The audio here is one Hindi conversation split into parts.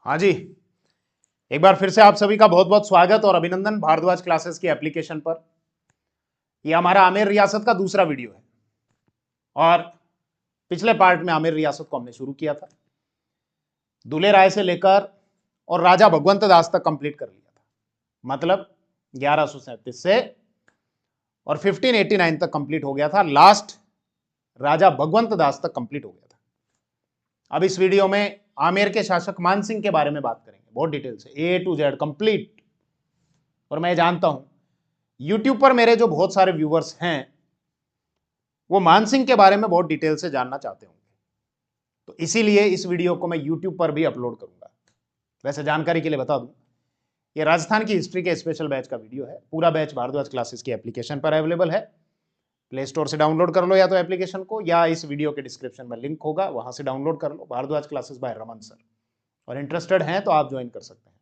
हाँ जी, एक बार फिर से आप सभी का बहुत बहुत स्वागत और अभिनंदन भारद्वाज क्लासेस की एप्लीकेशन पर। यह हमारा आमेर रियासत का दूसरा वीडियो है और पिछले पार्ट में आमेर रियासत को हमने शुरू किया था, दुले राय से लेकर और राजा भगवंत दास तक कंप्लीट कर लिया था। मतलब 1137 से और 1589 तक कंप्लीट हो गया था। लास्ट राजा भगवंत दास तक कंप्लीट हो गया था। अब इस वीडियो में आमेर के शासक मानसिंह के बारे में बात करेंगे बहुत डिटेल से, ए टू जेड कंप्लीट। और मैं जानता हूं यूट्यूब पर मेरे जो बहुत सारे व्यूवर्स हैं वो मानसिंह के बारे में बहुत डिटेल से जानना चाहते होंगे, तो इसीलिए इस वीडियो को मैं यूट्यूब पर भी अपलोड करूंगा। वैसे जानकारी के लिए बता दूं, ये राजस्थान की हिस्ट्री के स्पेशल बैच का वीडियो है। पूरा बैच भारद्वाज क्लासेस की एप्लीकेशन पर अवेलेबल है। प्ले स्टोर से डाउनलोड कर लो या तो एप्लीकेशन को, या इस वीडियो के डिस्क्रिप्शन में लिंक होगा, वहां से डाउनलोड कर लो, Bharadwaj classes by Raman sir. और इंटरेस्टेड हैं तो आप ज्वाइन कर सकते हैं।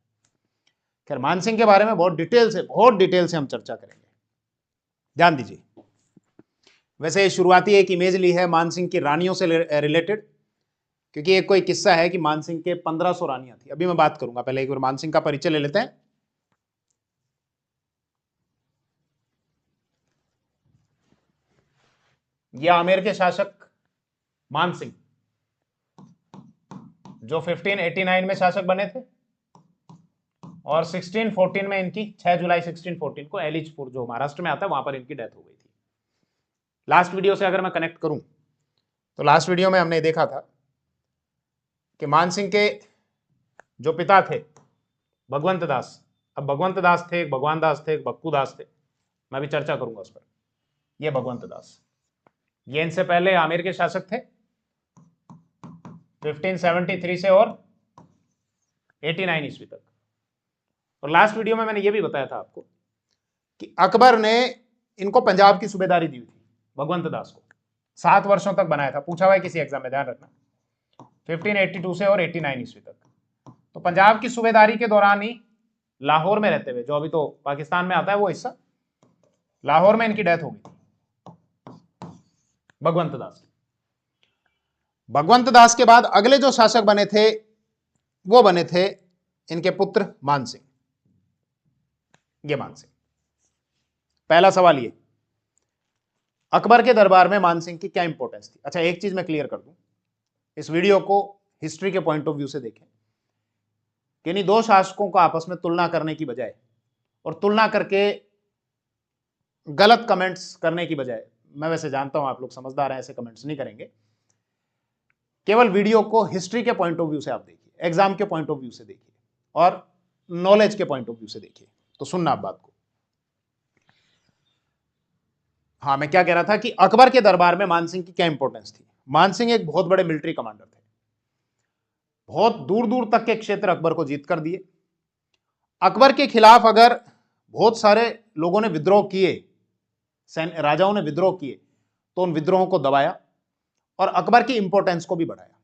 खैर, मानसिंह के बारे में बहुत डिटेल से हम चर्चा करेंगे, ध्यान दीजिए। वैसे शुरुआती एक इमेज ली है मानसिंह की रानियों से रिलेटेड, क्योंकि एक कोई किस्सा है कि मानसिंह के 1500 रानियां थी। अभी मैं बात करूंगा, पहले एक बार मानसिंह का परिचय ले लेते हैं। यह आमेर के शासक मानसिंह जो 1589 में शासक बने थे और 1614 में इनकी 6 जुलाई 1614 को एलिचपुर जो महाराष्ट्र में आता है वहां पर इनकी डेथ हो गई थी। लास्ट वीडियो से अगर मैं कनेक्ट करूं तो लास्ट वीडियो में हमने देखा था कि मानसिंह के जो पिता थे भगवंत दास, अब भगवंत दास थे, एक भगवान दास थे, एक बक्कू दास थे, मैं भी चर्चा करूंगा उस पर। ये भगवंत दास, ये इनसे पहले आमेर के शासक थे 1573 से और 89 ईस्वी तक। और लास्ट वीडियो में मैंने ये भी बताया था आपको कि अकबर ने इनको पंजाब की सूबेदारी दी थी भगवंत दास को, 7 वर्षों तक बनाया था। पूछा हुआ है किसी एग्जाम में, ध्यान रखना, 1582 से और 89 ईस्वी तक। तो पंजाब की सूबेदारी के दौरान ही लाहौर में रहते हुए, जो अभी तो पाकिस्तान में आता है वो हिस्सा, लाहौर में इनकी डेथ हो गई थी भगवंत दास। भगवंत दास के बाद अगले जो शासक बने थे वो बने थे इनके पुत्र मानसिंह। ये मानसिंह, पहला सवाल ये, अकबर के दरबार में मानसिंह की क्या इंपॉर्टेंस थी। अच्छा, एक चीज मैं क्लियर कर दूं, इस वीडियो को हिस्ट्री के पॉइंट ऑफ व्यू से देखें कि नहीं दो शासकों को आपस में तुलना करने की बजाय और तुलना करके गलत कमेंट्स करने की बजाय, मैं वैसे जानता हूं आप लोग समझदार हैं, ऐसे कमेंट्स नहीं करेंगे। केवल वीडियो को हिस्ट्री के पॉइंट ऑफ व्यू से आप देखिए, एग्जाम के पॉइंट ऑफ व्यू से देखिए और नॉलेज के पॉइंट ऑफ व्यू से देखिए, तो सुनना आप बात को। हाँ, मैं क्या कह रहा था कि अकबर के दरबार में मानसिंह की क्या इंपॉर्टेंस थी। मानसिंह एक बहुत बड़े मिलिट्री कमांडर थे, बहुत दूर दूर तक के क्षेत्र अकबर को जीत कर दिए। अकबर के खिलाफ अगर बहुत सारे लोगों ने विद्रोह किए, राजाओं ने विद्रोह किए, तो उन विद्रोहों को दबाया और अकबर की इंपॉर्टेंस को भी बढ़ाया।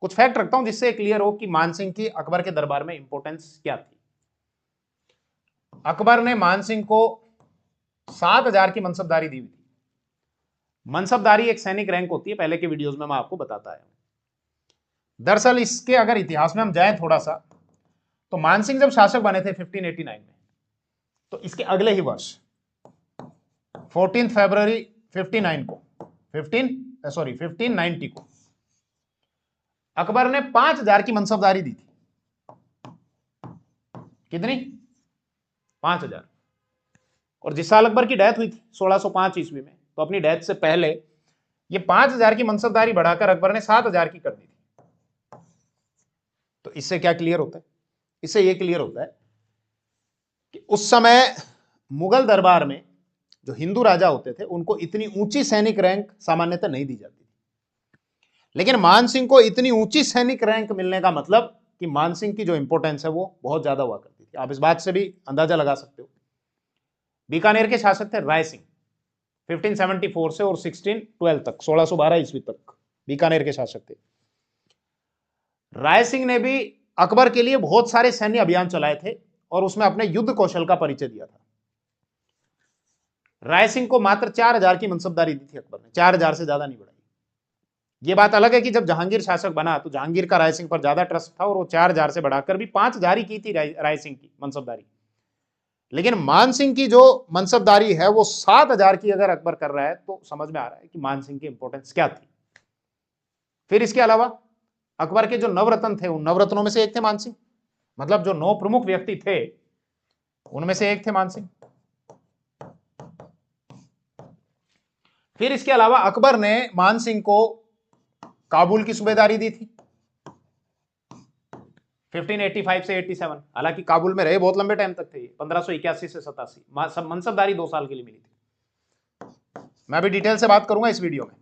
कुछ फैक्ट रखता हूं जिससे क्लियर हो कि मानसिंह की अकबर के दरबार में इंपॉर्टेंस क्या थी। अकबर ने मानसिंह को 7000 की मनसबदारी दी हुई थी। मनसबदारी एक सैनिक रैंक होती है, पहले के वीडियोस में मैं आपको बताता आया हूं। दरअसल इसके अगर इतिहास में हम जाएं थोड़ा सा, तो मानसिंह जब शासक बने थे 1589 में, तो इसके अगले ही वर्ष 14 फरवरी 1590 को अकबर ने 5000 की मनसबदारी दी थी। कितनी? 5000। और जिस साल अकबर की डेथ हुई थी 1605 ईस्वी में, तो अपनी डेथ से पहले ये 5000 की मनसबदारी बढ़ाकर अकबर ने 7000 की कर दी थी। तो इससे क्या क्लियर होता है? इससे यह क्लियर होता है कि उस समय मुगल दरबार में जो हिंदू राजा होते थे उनको इतनी ऊंची सैनिक रैंक सामान्यतः नहीं दी जाती थी, लेकिन मानसिंह को इतनी ऊंची सैनिक रैंक मिलने का मतलब कि मानसिंह की जो इंपॉर्टेंस है वो बहुत ज्यादा हुआ करती थी। आप इस बात से भी अंदाजा लगा सकते हो। बीकानेर के शासक थे राय सिंह, 1574 से और 1612 तक, 1612 ईस्वी तक बीकानेर के शासक थे। राय सिंह ने भी अकबर के लिए बहुत सारे सैन्य अभियान चलाए थे और उसमें अपने युद्ध कौशल का परिचय दिया था। राय सिंह को मात्र 4000 की मनसबदारी दी थी अकबर ने, 4000 से ज्यादा नहीं बढ़ाई। ये बात अलग है कि जब जहांगीर शासक बना तो जहांगीर का राय सिंह पर ज्यादा ट्रस्ट था और वो 4,000 से बढ़ाकर भी 5,000 ही की थी राय सिंह की मनसबदारी। लेकिन मान सिंह की जो मनसबदारी है वो 7,000 की अगर अकबर कर रहा है तो समझ में आ रहा है कि मान सिंह की इंपॉर्टेंस क्या थी। फिर इसके अलावा अकबर के जो नवरत्न थे उन नवरत्नों में से एक थे मान सिंह, मतलब जो 9 प्रमुख व्यक्ति थे उनमें से एक थे मान सिंह। फिर इसके अलावा अकबर ने मान सिंह को काबुल की सूबेदारी दी थी 1585 से 87। हालांकि काबुल में रहे बहुत लंबे टाइम तक थे, 1581 से 87 मनसबदारी 2 साल के लिए मिली थी। मैं भी डिटेल से बात करूंगा इस वीडियो में।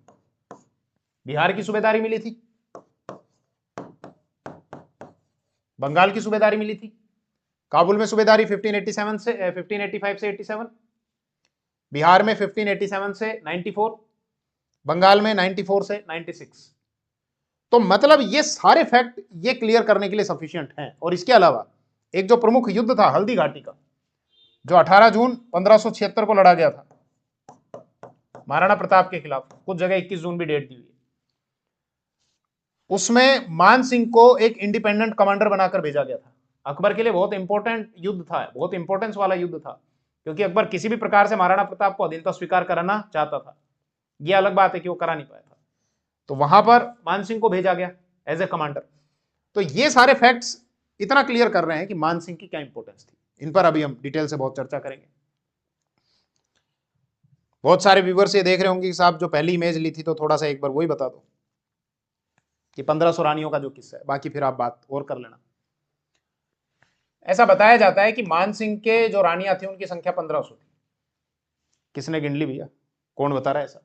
बिहार की सूबेदारी मिली थी, बंगाल की सूबेदारी मिली थी, काबुल में सूबेदारी 1585 से 87, बिहार में 1587 से 94, बंगाल में 94 से 96। तो मतलब ये सारे फैक्ट ये क्लियर करने के लिए सफिशिएंट हैं। और इसके अलावा एक जो प्रमुख युद्ध था हल्दी घाटी का, जो 18 जून 1576 को लड़ा गया था महाराणा प्रताप के खिलाफ, कुछ जगह 21 जून भी डेट दी हुई है, उसमें मान सिंह को एक इंडिपेंडेंट कमांडर बनाकर भेजा गया था। अकबर के लिए बहुत इंपॉर्टेंट युद्ध था, बहुत इंपॉर्टेंस वाला युद्ध था, क्योंकि अकबर किसी भी प्रकार से महाराणा प्रताप को अधीनता स्वीकार कराना चाहता था। यह अलग बात है कि वो करा नहीं पाया था, तो वहां पर मान सिंह को भेजा गया एज ए कमांडर। तो ये सारे फैक्ट्स इतना क्लियर कर रहे हैं कि मान सिंह की क्या इंपॉर्टेंस थी। इन पर अभी हम डिटेल से बहुत चर्चा करेंगे। बहुत सारे व्यूवर्स ये देख रहे होंगे कि साहब जो पहली इमेज ली थी तो थोड़ा सा एक बार वही बता दो कि 1500 रानियों का जो किस्सा है, बाकी फिर आप बात और कर लेना। ऐसा बताया जाता है कि मान सिंह के जो रानियां थी उनकी संख्या 1500 थी। किसने गिन ली भैया, कौन बता रहा है ऐसा?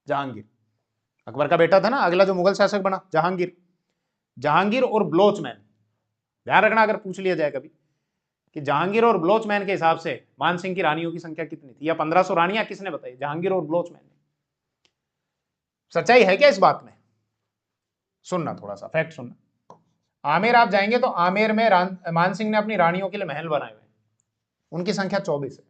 जहांगीर, अकबर का बेटा था ना, अगला जो मुगल शासक बना, जहांगीर। जहांगीर और बलोचमैन, ध्यान रखना अगर पूछ लिया जाए कभी कि जहांगीर और बलोचमैन के हिसाब से मान सिंह की रानियों की संख्या कितनी थी, या 1500 रानियां किसने बताई, जहांगीर और बलोचमैन ने। सच्चाई है क्या इस बात में? सुनना, थोड़ा सा फैक्ट सुनना। आमेर आप जाएंगे तो आमेर में मान सिंह ने अपनी रानियों के लिए महल बनाए हुए हैं, उनकी संख्या 24 है।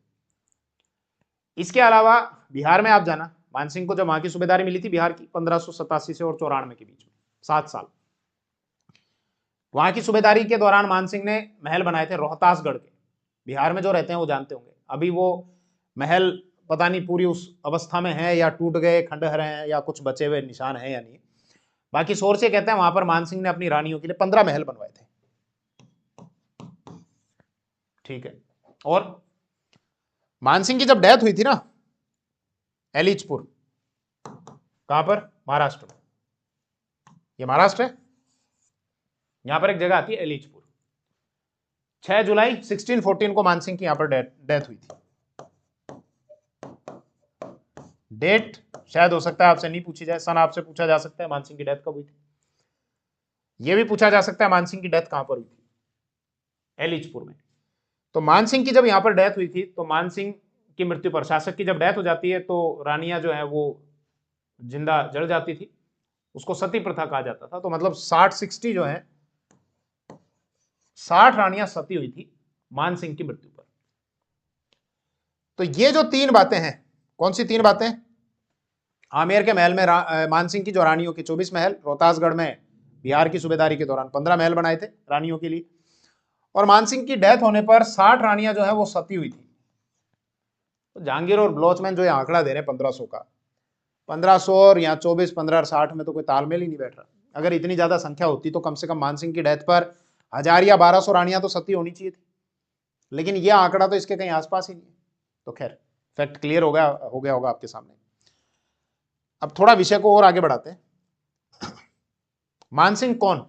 इसके अलावा बिहार में आप जाना, मान सिंह को जब वहां की सूबेदारी मिली थी बिहार की 1587 से और 94 के बीच में 7 साल, वहां की सूबेदारी के दौरान मान सिंह ने महल बनाए थे रोहतासगढ़ के। बिहार में जो रहते हैं वो जानते होंगे, अभी वो महल पता नहीं पूरी उस अवस्था में है या टूट गए, खंडहर हैं या कुछ बचे हुए निशान है या नहीं। बाकी सोर्स ये कहते हैं वहां पर मान सिंह ने अपनी रानियों के लिए 15 महल बनवाए थे। ठीक है। और मान सिंह की जब डेथ हुई थी ना एलिचपुर, कहां पर, महाराष्ट्र में, ये महाराष्ट्र है, यहां पर एक जगह आती है एलिचपुर। 6 जुलाई 1614 को मान सिंह की यहां पर डेथ हुई थी। डेट शायद हो सकता है आपसे नहीं पूछी जाए, सन आपसे पूछा जा सकता है मान सिंह की डेथ कब हुई थी। यह भी पूछा जा सकता है मान सिंह की डेथ कहां पर हुई थी, एलिचपुर में। तो मान सिंह की जब यहां पर डेथ हुई थी तो मान सिंह की मृत्यु पर, शासक की जब डेथ हो जाती है तो रानियां जो है वो जिंदा जल जाती थी, उसको सती प्रथा कहा जाता था। तो मतलब 60 जो है 60 रानियां सती हुई थी मान सिंह की मृत्यु पर। तो ये जो 3 बातें हैं, कौन सी 3 बातें? आमेर के महल में मान सिंह की जो रानियों की 24 महल, रोहतासगढ़ में बिहार की सूबेदारी के दौरान 15 महल बनाए थे रानियों के लिए, और मान सिंह की डेथ होने पर 60 रानियां जो है वो सती हुई थी। तो जहांगीर और बलोचमैन जो ये आंकड़ा दे रहे हैं 1500 का, 1500 और यहाँ 24, 15 और 60 में तो कोई तालमेल ही नहीं बैठ रहा। अगर इतनी ज्यादा संख्या होती तो कम से कम मान सिंह की डेथ पर 1000 या 1200 रानियां तो सती होनी चाहिए थी, लेकिन यह आंकड़ा तो इसके कहीं आसपास ही नहीं है। तो खैर फैक्ट क्लियर हो गया होगा आपके सामने। अब थोड़ा विषय को और आगे बढ़ाते हैं। मान सिंह कौन?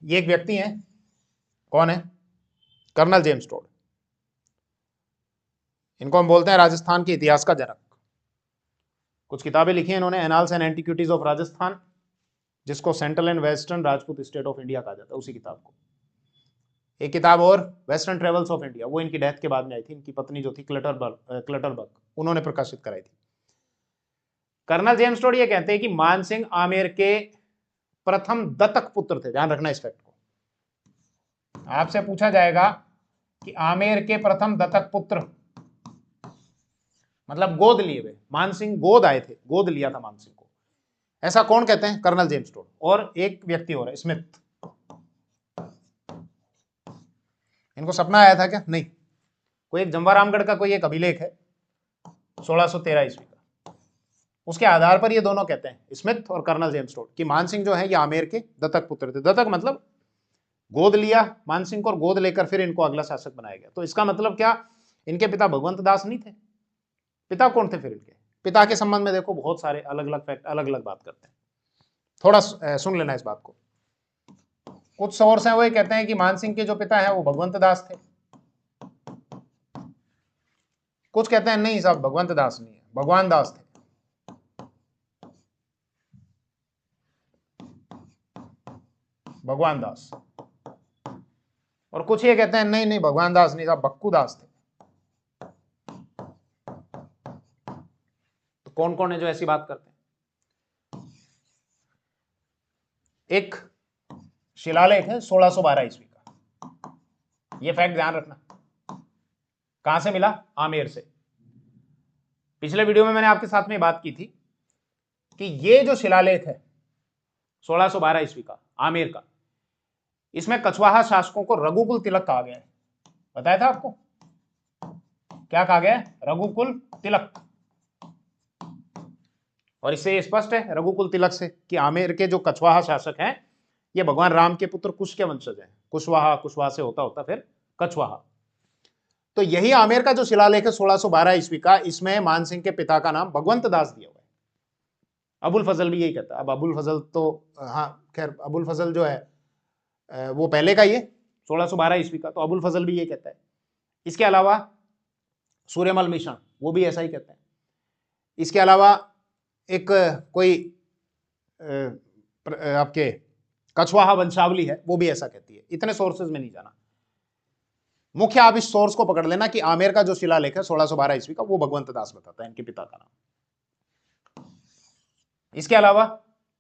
ये एक व्यक्ति है, कौन है? Colonel James Tod. इनको हम बोलते हैं राजस्थान के इतिहास का जनक। कुछ किताबें लिखी हैं इन्होंने, annals and antiquities of Rajasthan, जिसको central and western Rajput state of India कहा जाता है, उसी किताब को। एक किताब और वेस्टर्न ट्रेवल्स ऑफ इंडिया, वो इनकी डेथ के बाद में आई थी, इनकी पत्नी जो थी क्लटरबर्ग, उन्होंने प्रकाशित कराई थी। कर्नल जेम्स टोड ये कहते हैं कि मान सिंह आमेर के प्रथम दत्तक पुत्र थे। ध्यान रखना इस फैक्ट को, आपसे पूछा जाएगा कि आमेर के प्रथम दत्तक पुत्र मतलब गोद लिए हुए, मानसिंह गोद आए थे, गोद लिया था मानसिंह को, ऐसा कौन कहते हैं? Colonel James Tod. और एक व्यक्ति और है, स्मिथ। इनको सपना आया था क्या? नहीं। कोई एक जमवारामगढ़ का कोई एक अभिलेख है 1613 ईस्वी का, उसके आधार पर ये दोनों कहते हैं, स्मिथ और कर्नल जेम्स टोड, कि मानसिंह जो है ये आमेर के दत्तक पुत्र थे। दत्तक मतलब गोद लिया मानसिंह को और गोद लेकर फिर इनको अगला शासक बनाया गया। तो इसका मतलब क्या, इनके पिता भगवंत दास नहीं थे? पिता कौन थे फिर इनके? पिता के संबंध में देखो बहुत सारे अलग अलग फैक्ट, अलग अलग बात करते हैं, थोड़ा सुन लेना इस बात को। कुछ सोर्स हैं वो ये कहते हैं कि मानसिंह के जो पिता हैं वो भगवंत दास थे, कुछ कहते हैं नहीं साहब भगवंत दास नहीं है, भगवान दास थे। भगवान दास। और कुछ ये कहते हैं नहीं नहीं भगवान दास नहीं साहब, बक्कू दास थे। तो कौन कौन है जो ऐसी बात करते हैं? एक शिलालेख है 1612 ईस्वी का, ये फैक्ट ध्यान रखना। कहां से मिला? आमेर से। पिछले वीडियो में मैंने आपके साथ में बात की थी कि ये जो शिलालेख है 1612 ईस्वी का आमेर का, इसमें कछवाहा शासकों को रघुकुल तिलक कहा गया है। बताया था आपको, क्या कहा गया है? रघुकुल तिलक। और इससे ये स्पष्ट है रघुकुल तिलक से कि आमेर के जो कछवाहा शासक हैं ये भगवान राम के पुत्र कुश के वंशज हैं। कुशवाहा, कुशवाहा से होता होता फिर कछवाहा। तो यही आमेर का जो शिलालेख है 1612 ईस्वी का, इसमें मानसिंह के पिता का नाम भगवंत दास दिया हुआ है। अबुल फजल भी यही कहता है। अब अबुल फजल तो हाँ खैर, अबुल फजल जो है वो पहले का ही है 1612 ईस्वी का, तो अबुल फजल भी ये कहता है। इसके अलावा सूर्यमल मिश्र वो भी ऐसा ही कहते हैं। इसके अलावा एक कोई आपके कछवाहा वंशावली है वो भी ऐसा कहती है। इतने सोर्सेज में नहीं जाना, मुख्य आप इस सोर्स को पकड़ लेना कि आमेर का जो शिलालेख है 1612 ईस्वी का वो भगवंत दास बताता है इनके पिता का नाम। इसके अलावा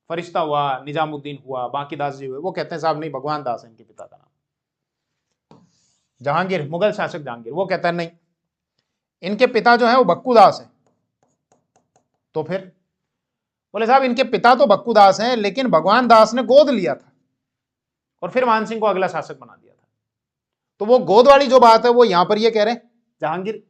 फरिश्ता हुआ, निजामुद्दीन हुआ, बांकीदास जी हुए, वो कहते हैं साहब नहीं भगवान दास है इनके पिता का नाम। जहांगीर, मुगल शासक जहांगीर, वो कहता है नहीं इनके पिता जो है वो बक्कू दास है। तो फिर बोले साहब इनके पिता तो बक्कू दास हैं लेकिन भगवान दास ने गोद लिया था और फिर मानसिंह को अगला शासक बना दिया था। तो वो गोद वाली जो बात है वो यहां पर ये कह रहे हैं जहांगीर।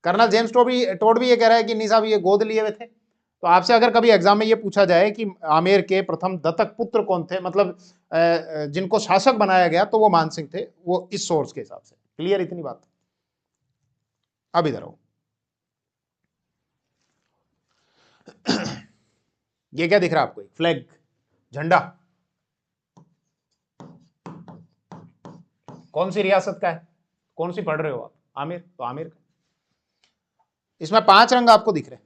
कर्नल जेम्स टोड भी ये कह रहा है कि नहीं साहब ये गोद लिए हुए थे। तो आपसे अगर कभी एग्जाम में ये पूछा जाए कि आमेर के प्रथम दत्तक पुत्र कौन थे, मतलब जिनको शासक बनाया गया, तो वो मानसिंह थे, वो इस सोर्स के हिसाब से। क्लियर इतनी बात? अब इधर आओ, ये क्या दिख रहा है आपको? फ्लैग, झंडा, कौन सी रियासत का है? कौन सी पढ़ रहे हो आप? आमिर, तो आमिर का। इसमें 5 रंग आपको दिख रहे हैं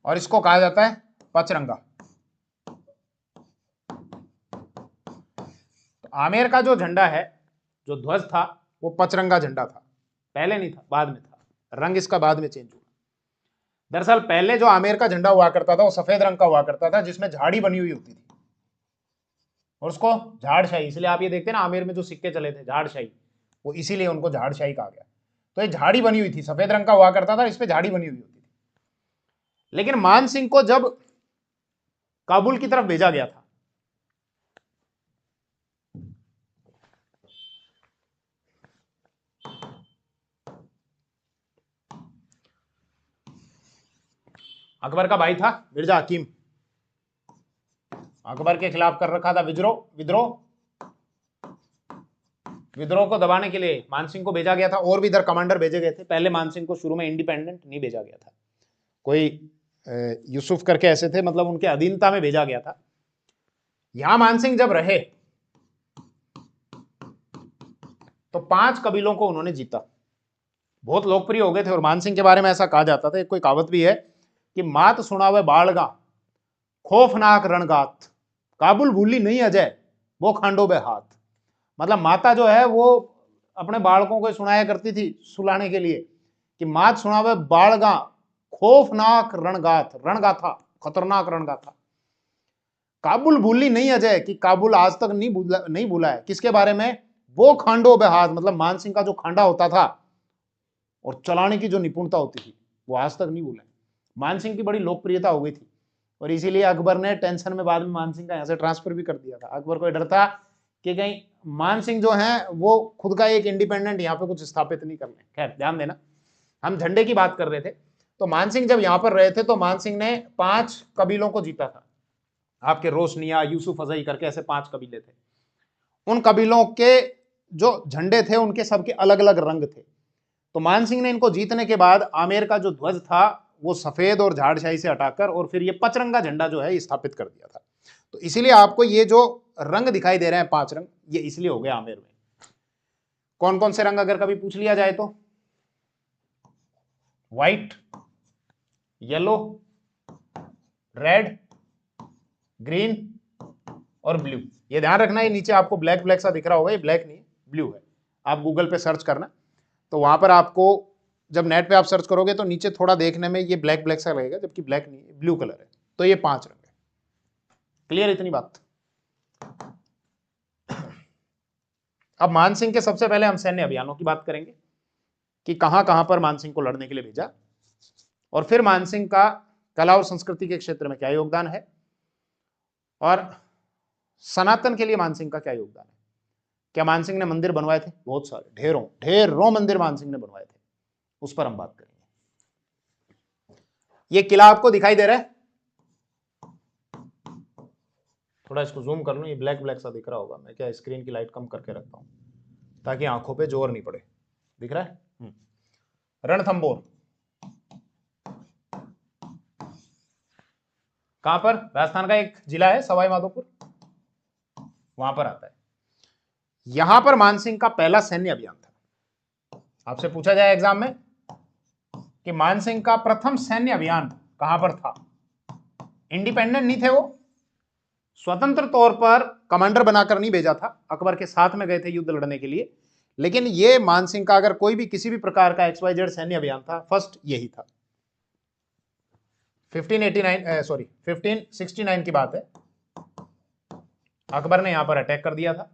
और इसको कहा जाता है पचरंगा। तो आमेर का जो झंडा है, जो ध्वज था, वो पचरंगा झंडा था। पहले नहीं था, बाद में था। रंग इसका बाद में चेंज हुआ। दरअसल पहले जो आमेर का झंडा हुआ करता था वो सफेद रंग का हुआ करता था, जिसमें झाड़ी बनी हुई होती थी और उसको झाड़शाही, इसलिए आप ये देखते हैं ना आमेर में जो सिक्के चले थे झाड़शाही, वो इसीलिए उनको झाड़शाही कहा गया। तो ये झाड़ी बनी हुई थी, सफेद रंग का हुआ करता था, इस पे झाड़ी बनी हुई होती थी। लेकिन मान सिंह को जब काबुल की तरफ भेजा गया था, अकबर का भाई था मिर्जा हकीम, अकबर के खिलाफ कर रखा था विद्रोह को दबाने के लिए मानसिंह को भेजा गया था। और भी इधर कमांडर भेजे गए थे। पहले मानसिंह को शुरू में इंडिपेंडेंट नहीं भेजा गया था, कोई यूसुफ करके ऐसे थे, मतलब उनके अधीनता में भेजा गया था। यहां मानसिंह जब रहे तो 5 कबीलों को उन्होंने जीता, बहुत लोकप्रिय हो गए थे। और मानसिंह के बारे में ऐसा कहा जाता था, कोई कहावत भी है कि मात सुनावे बालगा खौफनाक रणगात, काबुल भूली नहीं अजय वो खांडो बे हाथ। मतलब माता जो है वो अपने बालकों को सुनाया करती थी सुलाने के लिए कि मात सुनावे बालगा खौफनाक रणगाथ, रणगाथा, खतरनाक रणगाथा, काबुल भूली नहीं अजय, कि काबुल आज तक नहीं भूला है। किसके बारे में? वो खांडो बे हाथ, मतलब मानसिंह का जो खांडा होता था और चलाने की जो निपुणता होती थी वो आज तक नहीं भूले। मान सिंह की बड़ी लोकप्रियता हो गई थी और इसीलिए अकबर ने टेंशन में बाद में मान सिंह का यहाँ से ट्रांसफर भी कर दिया था। अकबर को डर था कि कहीं मान सिंह जो है वो खुद का एक इंडिपेंडेंट यहाँ पे कुछ स्थापित नहीं कर लें। खैर ध्यान देना, हम झंडे की बात कर रहे थे। तो मान सिंह जब यहाँ पर रहे थे तो मान सिंह ने 5 कबीलों को जीता था। आपके रोशनिया, यूसुफ अजई करके ऐसे 5 कबीले थे। उन कबीलों के जो झंडे थे उनके सबके अलग अलग रंग थे। तो मान सिंह ने इनको जीतने के बाद आमेर का जो ध्वज था वो सफेद और झाड़शाही से हटाकर और फिर ये पचरंगा झंडा जो है स्थापित कर दिया था। तो इसीलिए आपको ये जो रंग दिखाई दे रहे हैं 5 रंग, ये इसलिए हो गए आमेर में। कौन कौन से रंग अगर कभी पूछ लिया जाए तो व्हाइट, येलो, रेड, ग्रीन और ब्लू। ये ध्यान रखना, ये नीचे आपको ब्लैक ब्लैक सा दिख रहा होगा, ये ब्लैक नहीं ब्लू है। आप गूगल पे सर्च करना तो वहां पर आपको जब नेट पे आप सर्च करोगे तो नीचे थोड़ा देखने में ये ब्लैक ब्लैक सा लगेगा, जबकि ब्लैक नहीं है, ब्लू कलर है। तो ये 5 रंग है। क्लियर इतनी बात? अब मान सिंह के सबसे पहले हम सैन्य अभियानों की बात करेंगे कि कहां कहां पर मान सिंह को लड़ने के लिए भेजा, और फिर मान सिंह का कला और संस्कृति के क्षेत्र में क्या योगदान है, और सनातन के लिए मान सिंह का क्या योगदान है। क्या मान सिंह ने मंदिर बनवाए थे? बहुत सारे, ढेरों मंदिर मान सिंह ने बनवाए थे, उस पर हम बात करेंगे। ये किला आपको दिखाई दे रहा है, थोड़ा इसको जूम कर लो, ये ब्लैक ब्लैक सा दिख रहा होगा। मैं क्या स्क्रीन की लाइट कम करके रखता हूं ताकि आंखों पे जोर नहीं पड़े। दिख रहा है? रणथंबोर कहां पर? राजस्थान का एक जिला है सवाई माधोपुर, वहां पर आता है। यहां पर मान सिंह का पहला सैन्य अभियान था। आपसे पूछा जाए एग्जाम में कि मान सिंह का प्रथम सैन्य अभियान कहां पर था। इंडिपेंडेंट नहीं थे वो, स्वतंत्र तौर पर कमांडर बनाकर नहीं भेजा था, अकबर के साथ में गए थे युद्ध लड़ने के लिए। लेकिन ये मान सिंह का अगर कोई भी किसी भी प्रकार का XYZ सैन्य अभियान था, फर्स्ट यही था। 1569 की बात है। अकबर ने यहां पर अटैक कर दिया था।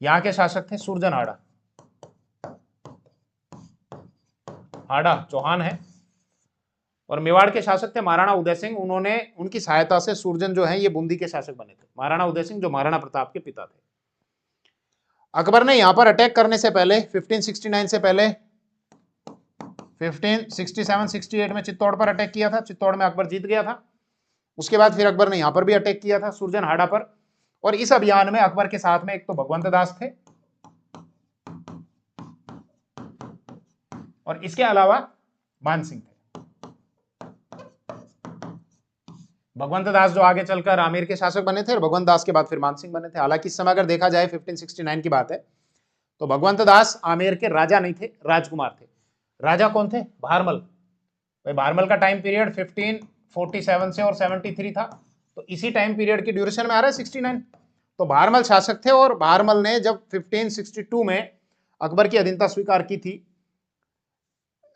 यहां के शासक थे सुरजन हाड़ा, हाड़ा चौहान है, और मेवाड़ के शासक थे महाराणा उदय सिंह। उन्होंने, उनकी सहायता से सुरजन जो है ये बूंदी के शासक बने थे। महाराणा उदय सिंह जो महाराणा प्रताप के पिता थे। अकबर ने यहां पर अटैक करने से पहले 1569 से पहले 1567-68 में चित्तौड़ पर अटैक किया था। चित्तौड़ में अकबर जीत गया था। उसके बाद फिर अकबर ने यहां पर भी अटैक किया था सुरजन हाड़ा पर। और इस अभियान में अकबर के साथ में एक तो भगवंत दास थे और इसके अलावा मान सिंह थे। भगवंत दास जो आगे चलकर आमेर के शासक बने थे और भगवंत दास के बाद फिर मान सिंह बने थे। हालांकि इस समय अगर देखा जाए 1569 की बात है तो भगवंत दास आमेर के राजा नहीं थे, राजकुमार थे। राजा कौन थे? भारमल। भाई भारमल का टाइम पीरियड 1547 से और 73 था, तो इसी टाइम पीरियड की ड्यूरेशन में आ रहा है 69। तो भारमल शासक थे और भारमल ने जब 1562 में अकबर की अधीनता स्वीकार की थी,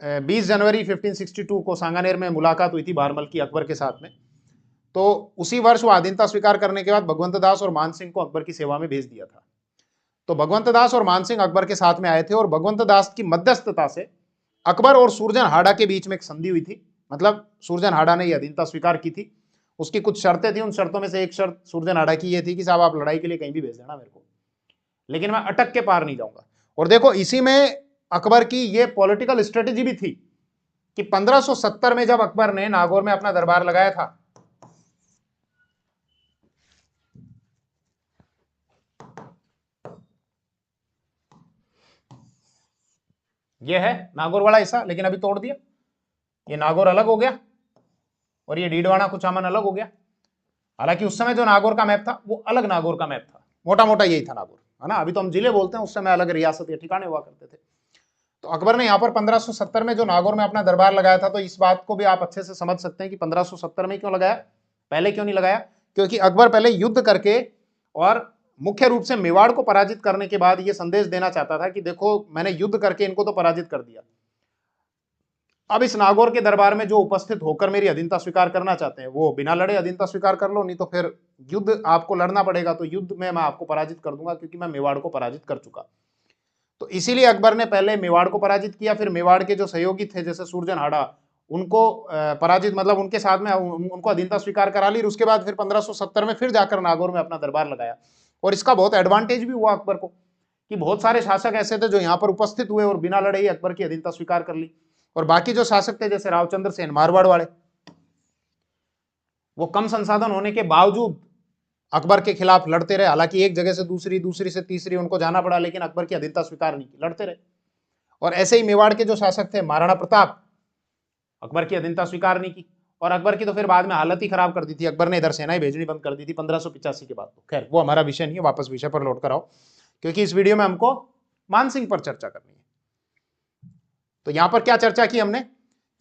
20 जनवरी 1562 को सांगानेर में मुलाकात हुई थी भारमल की अकबर के साथ में। तो उसी वर्ष वो अधीनता स्वीकार करने के बाद भगवंत दास और मान सिंह को अकबर की सेवा में भेज दिया था। तो भगवंत दास और मान सिंह अकबर के साथ में आए थे और भगवंत दास की मध्यस्थता से अकबर और सुरजन हाड़ा के बीच में एक संधि हुई थी। मतलब सुरजन हाड़ा ने यह अधीनता स्वीकार की थी। उसकी कुछ शर्तें थी, उन शर्तों में से एक शर्त सुरजन हाड़ा की यह थी कि साहब आप लड़ाई के लिए कहीं भी भेज देना मेरे को, लेकिन मैं अटक के पार नहीं जाऊंगा। और देखो इसी में अकबर की यह पॉलिटिकल स्ट्रेटेजी भी थी कि 1570 में जब अकबर ने नागौर में अपना दरबार लगाया था, ये है नागौर वाला हिस्सा, लेकिन अभी तोड़ दिया। ये नागौर अलग हो गया और ये डीडवाना कुचामन अलग हो गया। हालांकि उस समय जो नागौर का मैप था वो अलग नागौर का मैप था, मोटा मोटा यही था नागौर, है ना। अभी तो हम जिले बोलते हैं, उस समय अलग रियासत या ठिकाने हुआ करते थे। तो अकबर ने यहाँ पर 1570 में जो नागौर में अपना दरबार लगाया था, तो इस बात को भी आप अच्छे से समझ सकते हैं कि 1570 में क्यों लगाया, पहले क्यों नहीं लगाया। क्योंकि अकबर पहले युद्ध करके और मुख्य रूप से मेवाड़ को पराजित करने के बाद ये संदेश देना चाहता था कि देखो मैंने युद्ध करके इनको तो पराजित कर दिया, अब इस नागौर के दरबार में जो उपस्थित होकर मेरी अधीनता स्वीकार करना चाहते हैं वो बिना लड़े अधीनता स्वीकार कर लो, नहीं तो फिर युद्ध आपको लड़ना पड़ेगा। तो युद्ध में मैं आपको पराजित कर दूंगा क्योंकि मैं मेवाड़ को पराजित कर चुका। तो इसीलिए अकबर ने पहले मेवाड़ को पराजित किया, फिर मेवाड़ के जो सहयोगी थे जैसे सूरजन हाड़ा उनको पराजित मतलब उनके साथ में उनको अधीनता स्वीकार करा ली। उसके बाद फिर 1570 में फिर जाकर नागौर में अपना दरबार लगाया। और इसका बहुत एडवांटेज भी हुआ अकबर को कि बहुत सारे शासक ऐसे थे जो यहाँ पर उपस्थित हुए और बिना लड़े ही अकबर की अधीनता स्वीकार कर ली। और बाकी जो शासक थे जैसे रावचंद्र सेन मारवाड़ वाले, वो कम संसाधन होने के बावजूद अकबर के खिलाफ लड़ते रहे। हालांकि एक जगह से दूसरी, दूसरी से तीसरी उनको जाना पड़ा, लेकिन अकबर की अधीनता स्वीकार नहीं की, लड़ते रहे। और ऐसे ही मेवाड़ के जो शासक थे महाराणा प्रताप, अकबर की अधीनता स्वीकार नहीं की। और अकबर की तो फिर बाद में हालत ही खराब कर दी थी, अकबर ने इधर सेनाएं भेजनी बंद कर दी थी 1585 के बाद। तो खैर वो हमारा विषय नहीं है, वापस विषय पर लौट कर आओ, क्योंकि इस वीडियो में हमको मानसिंह पर चर्चा करनी है। तो यहां पर क्या चर्चा की हमने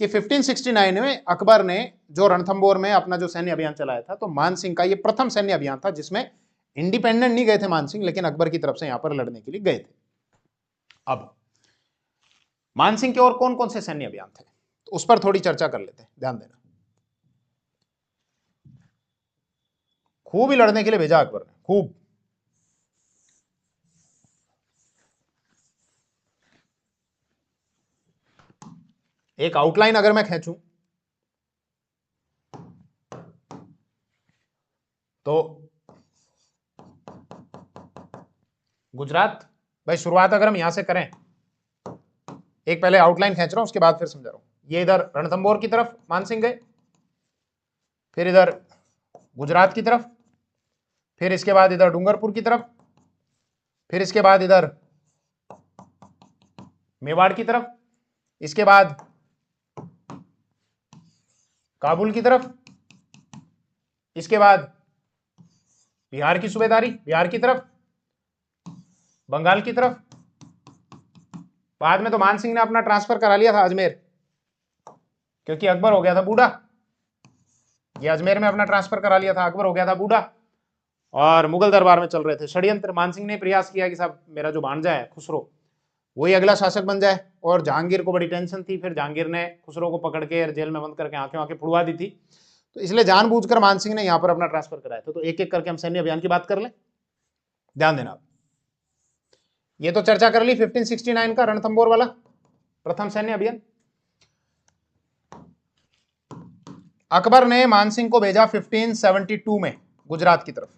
कि 1569 में अकबर ने जो रणथंबोर में अपना जो सैन्य अभियान चलाया था, तो मानसिंह का ये प्रथम सैन्य अभियान था जिसमें इंडिपेंडेंट नहीं गए थे मानसिंह, लेकिन अकबर की तरफ से यहां पर लड़ने के लिए गए थे। अब मानसिंह के और कौन कौन से सैन्य अभियान थे, तो उस पर थोड़ी चर्चा कर लेते हैं, ध्यान देना। खूब ही लड़ने के लिए भेजा अकबर ने, खूब। एक आउटलाइन अगर मैं खींचूं तो गुजरात, भाई शुरुआत अगर हम यहां से करें, एक पहले आउटलाइन खींच रहा हूं, उसके बाद फिर समझा रहा हूं। ये इधर रणथंबोर की तरफ मानसिंह गए, फिर इधर गुजरात की तरफ, फिर इसके बाद इधर डूंगरपुर की तरफ, फिर इसके बाद इधर मेवाड़ की तरफ, इसके बाद काबुल की तरफ, इसके बाद बिहार की सूबेदारी, बिहार की तरफ, बंगाल की तरफ। बाद में तो मानसिंह ने अपना ट्रांसफर करा लिया था अजमेर, क्योंकि अकबर हो गया था बूढ़ा। ये अजमेर में अपना ट्रांसफर करा लिया था, अकबर हो गया था बूढ़ा और मुगल दरबार में चल रहे थे षड्यंत्र। मानसिंह ने प्रयास किया कि साहब मेरा जो भांजा है खुसरो, वही अगला शासक बन जाए। और जहांगीर को बड़ी टेंशन थी, फिर जहांगीर ने खुसरो को पकड़ के जेल में बंद करके आंखें फुड़वा दी थी। तो इसलिए जानबूझकर मानसिंह ने यहां पर अपना ट्रांसफर कराया था। तो एक एक करके हम सैन्य अभियान की बात कर लें, ध्यान देना। ये तो चर्चा कर ली 1569 का रणथंबोर वाला प्रथम सैन्य अभियान। अकबर ने मानसिंह को भेजा 1572 में गुजरात की तरफ,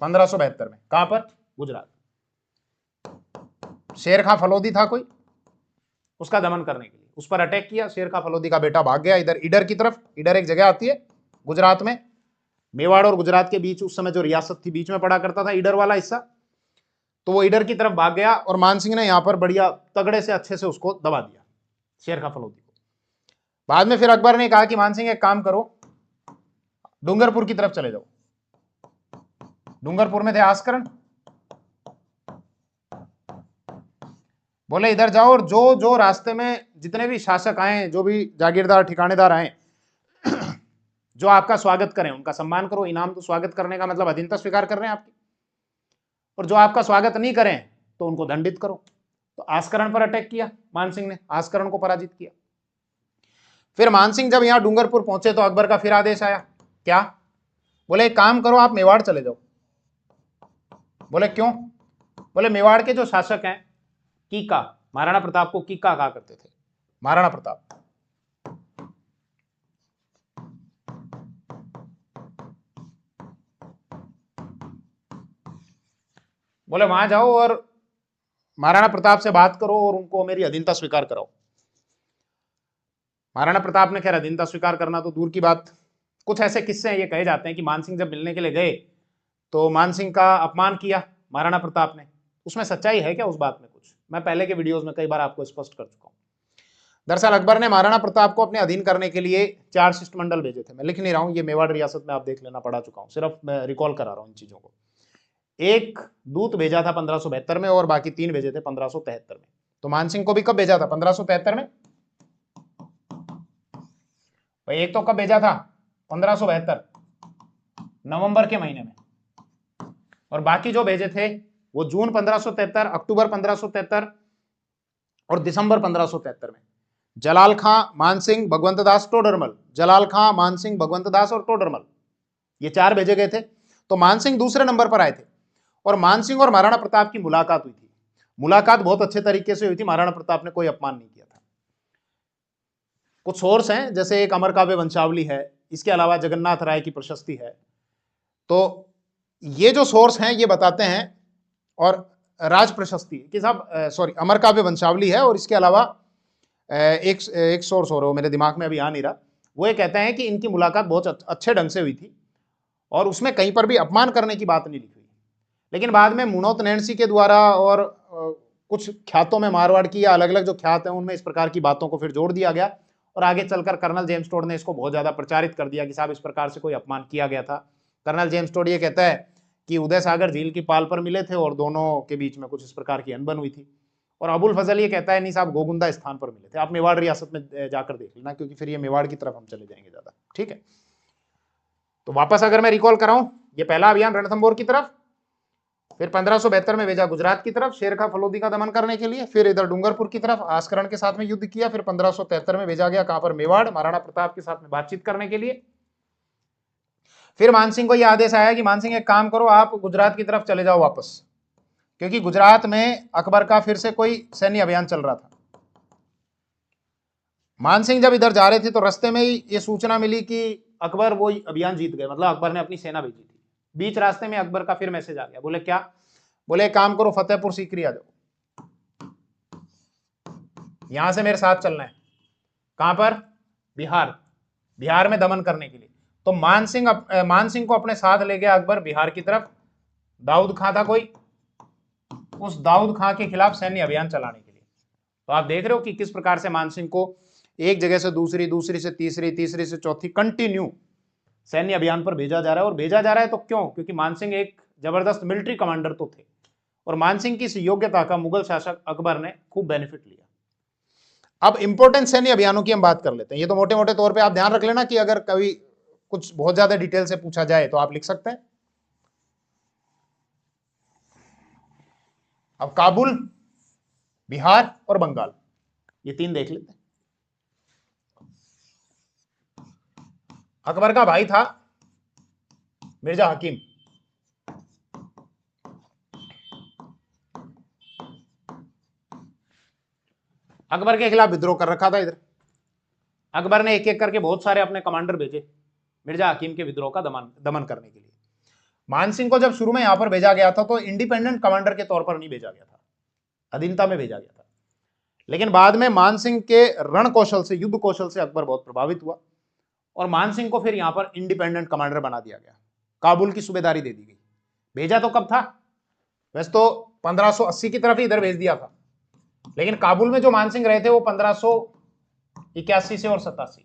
1572 में। कहां पर? गुजरात। शेर खां फलोदी था कोई, उसका दमन करने के लिए उस पर अटैक किया। शेर खां फलोदी का बेटा भाग गया इधर ईडर की तरफ। ईडर एक जगह आती है गुजरात में, मेवाड़ और गुजरात के बीच उस समय जो रियासत थी, बीच में पड़ा करता था ईडर वाला हिस्सा। तो वो ईडर की तरफ भाग गया और मानसिंह ने यहां पर बढ़िया तगड़े से अच्छे से उसको दबा दिया, शेर खां फलोदी को। बाद में फिर अकबर ने कहा कि मानसिंह एक काम करो, डूंगरपुर की तरफ चले जाओ। डूंगरपुर में थे आस्करण, बोले इधर जाओ और जो जो रास्ते में जितने भी शासक आए, जो भी जागीरदार ठिकानेदार आए, जो आपका स्वागत करें उनका सम्मान करो। इनाम तो स्वागत करने का मतलब अधीनता स्वीकार कर रहे हैं आपकी। और जो आपका स्वागत नहीं करें तो उनको दंडित करो। तो आस्करण पर अटैक किया मानसिंह ने, आस्करण को पराजित किया। फिर मानसिंह जब यहां डूंगरपुर पहुंचे तो अकबर का फिर आदेश आया, क्या? बोले एक काम करो, आप मेवाड़ चले जाओ। बोले क्यों? बोले मेवाड़ के जो शासक हैं कीका, महाराणा प्रताप को कीका कहा करते थे, महाराणा प्रताप। बोले वहां जाओ और महाराणा प्रताप से बात करो और उनको मेरी अधीनता स्वीकार कराओ। महाराणा प्रताप ने खैर अधीनता स्वीकार करना तो दूर की बात, कुछ ऐसे किस्से हैं, ये कहे जाते हैं कि मानसिंह जब मिलने के लिए गए तो मानसिंह का अपमान किया महाराणा प्रताप ने। उसमें सच्चाई है क्या उस बात में? कुछ मैं पहले के वीडियोस में कई बार आपको स्पष्ट कर चुका हूं। दरअसल अकबर ने महाराणा प्रताप को अपने अधीन करने के लिए 4 शिष्टमंडल भेजे थे। मैं लिख नहीं रहा हूं, ये मेवाड़ रियासत में आप देख लेना, पढ़ा चुका हूं, सिर्फ मैं रिकॉल करा रहा हूं इन चीजों को। एक दूत भेजा था 1572 में और बाकी 3 भेजे थे 1573 में। तो मानसिंह को भी कब भेजा था? 1573 में। भाई एक तो कब भेजा था? 1572 नवंबर के महीने में। और बाकी जो भेजे थे वो जून 1573, अक्टूबर 1573 और दिसंबर 1573 में। जलाल खां, मानसिंह, भगवंत दास, टोडरमल। जलाल खां, मानसिंह, भगवंत दास और टोडरमल, ये 4 भेजे गए थे। तो मानसिंह दूसरे नंबर पर आए थे और मानसिंह और महाराणा प्रताप की मुलाकात हुई थी। मुलाकात बहुत अच्छे तरीके से हुई थी, महाराणा प्रताप ने कोई अपमान नहीं किया था। कुछ सोर्स हैं, जैसे एक अमर काव्य वंशावली है, इसके अलावा जगन्नाथ राय की प्रशस्ति है। तो ये जो सोर्स हैं ये बताते हैं, और राज प्रशस्ति कि साहब सॉरी अमर काव्य वंशावली है, और इसके अलावा एक सोर्स और है, मेरे दिमाग में अभी आ नहीं रहा, वो ये कहते हैं कि इनकी मुलाकात बहुत अच्छे ढंग से हुई थी और उसमें कहीं पर भी अपमान करने की बात नहीं लिखी हुई। लेकिन बाद में मुनोत नैन्सी के द्वारा और कुछ ख्यातों में मारवाड़ की या अलग अलग जो ख्यात हैं उनमें इस प्रकार की बातों को फिर जोड़ दिया गया, और आगे चलकर कर्नल जेम्स टोड ने इसको बहुत ज्यादा प्रचारित कर दिया कि साहब इस प्रकार से कोई अपमान किया गया था। कर्नल जेम्स टोड ये कहता है कि उदय सागर झील की पाल पर मिले थे और दोनों के बीच में कुछ इस प्रकार की अनबन हुई थी। और अबुल फजल ये कहता है नहीं साहब गोगुंदा स्थान पर मिले थे। आप मेवाड़ रियासत में जाकर देख लेना, क्योंकि फिर ये मेवाड़ की तरफ हम चले जाएंगे ज्यादा। ठीक है, तो वापस अगर मैं रिकॉल कराऊं, ये पहला अभियान रणथंभौर की तरफ, फिर 1572 में भेजा गुजरात की तरफ शेर खां फलोदी का दमन करने के लिए, फिर इधर डूंगरपुर की तरफ आस्करण के साथ में युद्ध किया, फिर 1573 में भेजा गया कहां पर, मेवाड़, महाराणा प्रताप के साथ में बातचीत करने के लिए। फिर मानसिंह को यह आदेश आया कि मानसिंह एक काम करो, आप गुजरात की तरफ चले जाओ वापस, क्योंकि गुजरात में अकबर का फिर से कोई सैन्य अभियान चल रहा था। मानसिंह जब इधर जा रहे थे तो रास्ते में ही ये सूचना मिली कि अकबर वो अभियान जीत गए, मतलब अकबर ने अपनी सेना भेजी थी। बीच रास्ते में अकबर का फिर मैसेज आ गया, बोले क्या, बोले एक काम करो, फतेहपुर सीकरी आ जाओ, यहां से मेरे साथ चलना है। कहां पर, बिहार, बिहार में दमन करने के लिए। तो मानसिंह को अपने साथ ले गया अकबर बिहार की तरफ। दाऊद खां था कोई, उस दाऊद खां के खिलाफ सैन्य अभियान चलाने के लिए। तो आप देख रहे हो कि किस प्रकार से मानसिंह को एक जगह से दूसरी, दूसरी से तीसरी, तीसरी से चौथी कंटिन्यू सैन्य अभियान पर भेजा जा रहा है। और भेजा जा रहा है तो क्यों, क्योंकि मानसिंह एक जबरदस्त मिलिट्री कमांडर तो थे, और मानसिंह की इस योग्यता का मुगल शासक अकबर ने खूब बेनिफिट लिया। अब इंपॉर्टेंट सैन्य अभियानों की हम बात कर लेते हैं। ये तो मोटे मोटे तौर पे आप ध्यान रख लेना कि अगर कभी कुछ बहुत ज्यादा डिटेल से पूछा जाए तो आप लिख सकते हैं। अब काबुल, बिहार और बंगाल, ये तीन देख लेते हैं। अकबर का भाई था मिर्जा हकीम, अकबर के खिलाफ विद्रोह कर रखा था इधर। अकबर ने एक एक करके बहुत सारे अपने कमांडर भेजे मिर्जा हकीम के विद्रोह का दमन करने के लिए। मानसिंह को जब शुरू में यहां पर भेजा गया था तो इंडिपेंडेंट कमांडर के तौर पर नहीं भेजा गया था, अधीनता में भेजा गया था। लेकिन बाद में मानसिंह के रण कौशल से, युद्ध कौशल से अकबर बहुत प्रभावित हुआ, और मानसिंह को फिर यहां पर इंडिपेंडेंट कमांडर बना दिया गया, काबुल की सूबेदारी दे दी गई। भेजा तो कब था, वैसे तो 1580 की तरफ ही इधर भेज दिया था, लेकिन काबुल में जो मानसिंह रहे थे वो 1581 से और 87,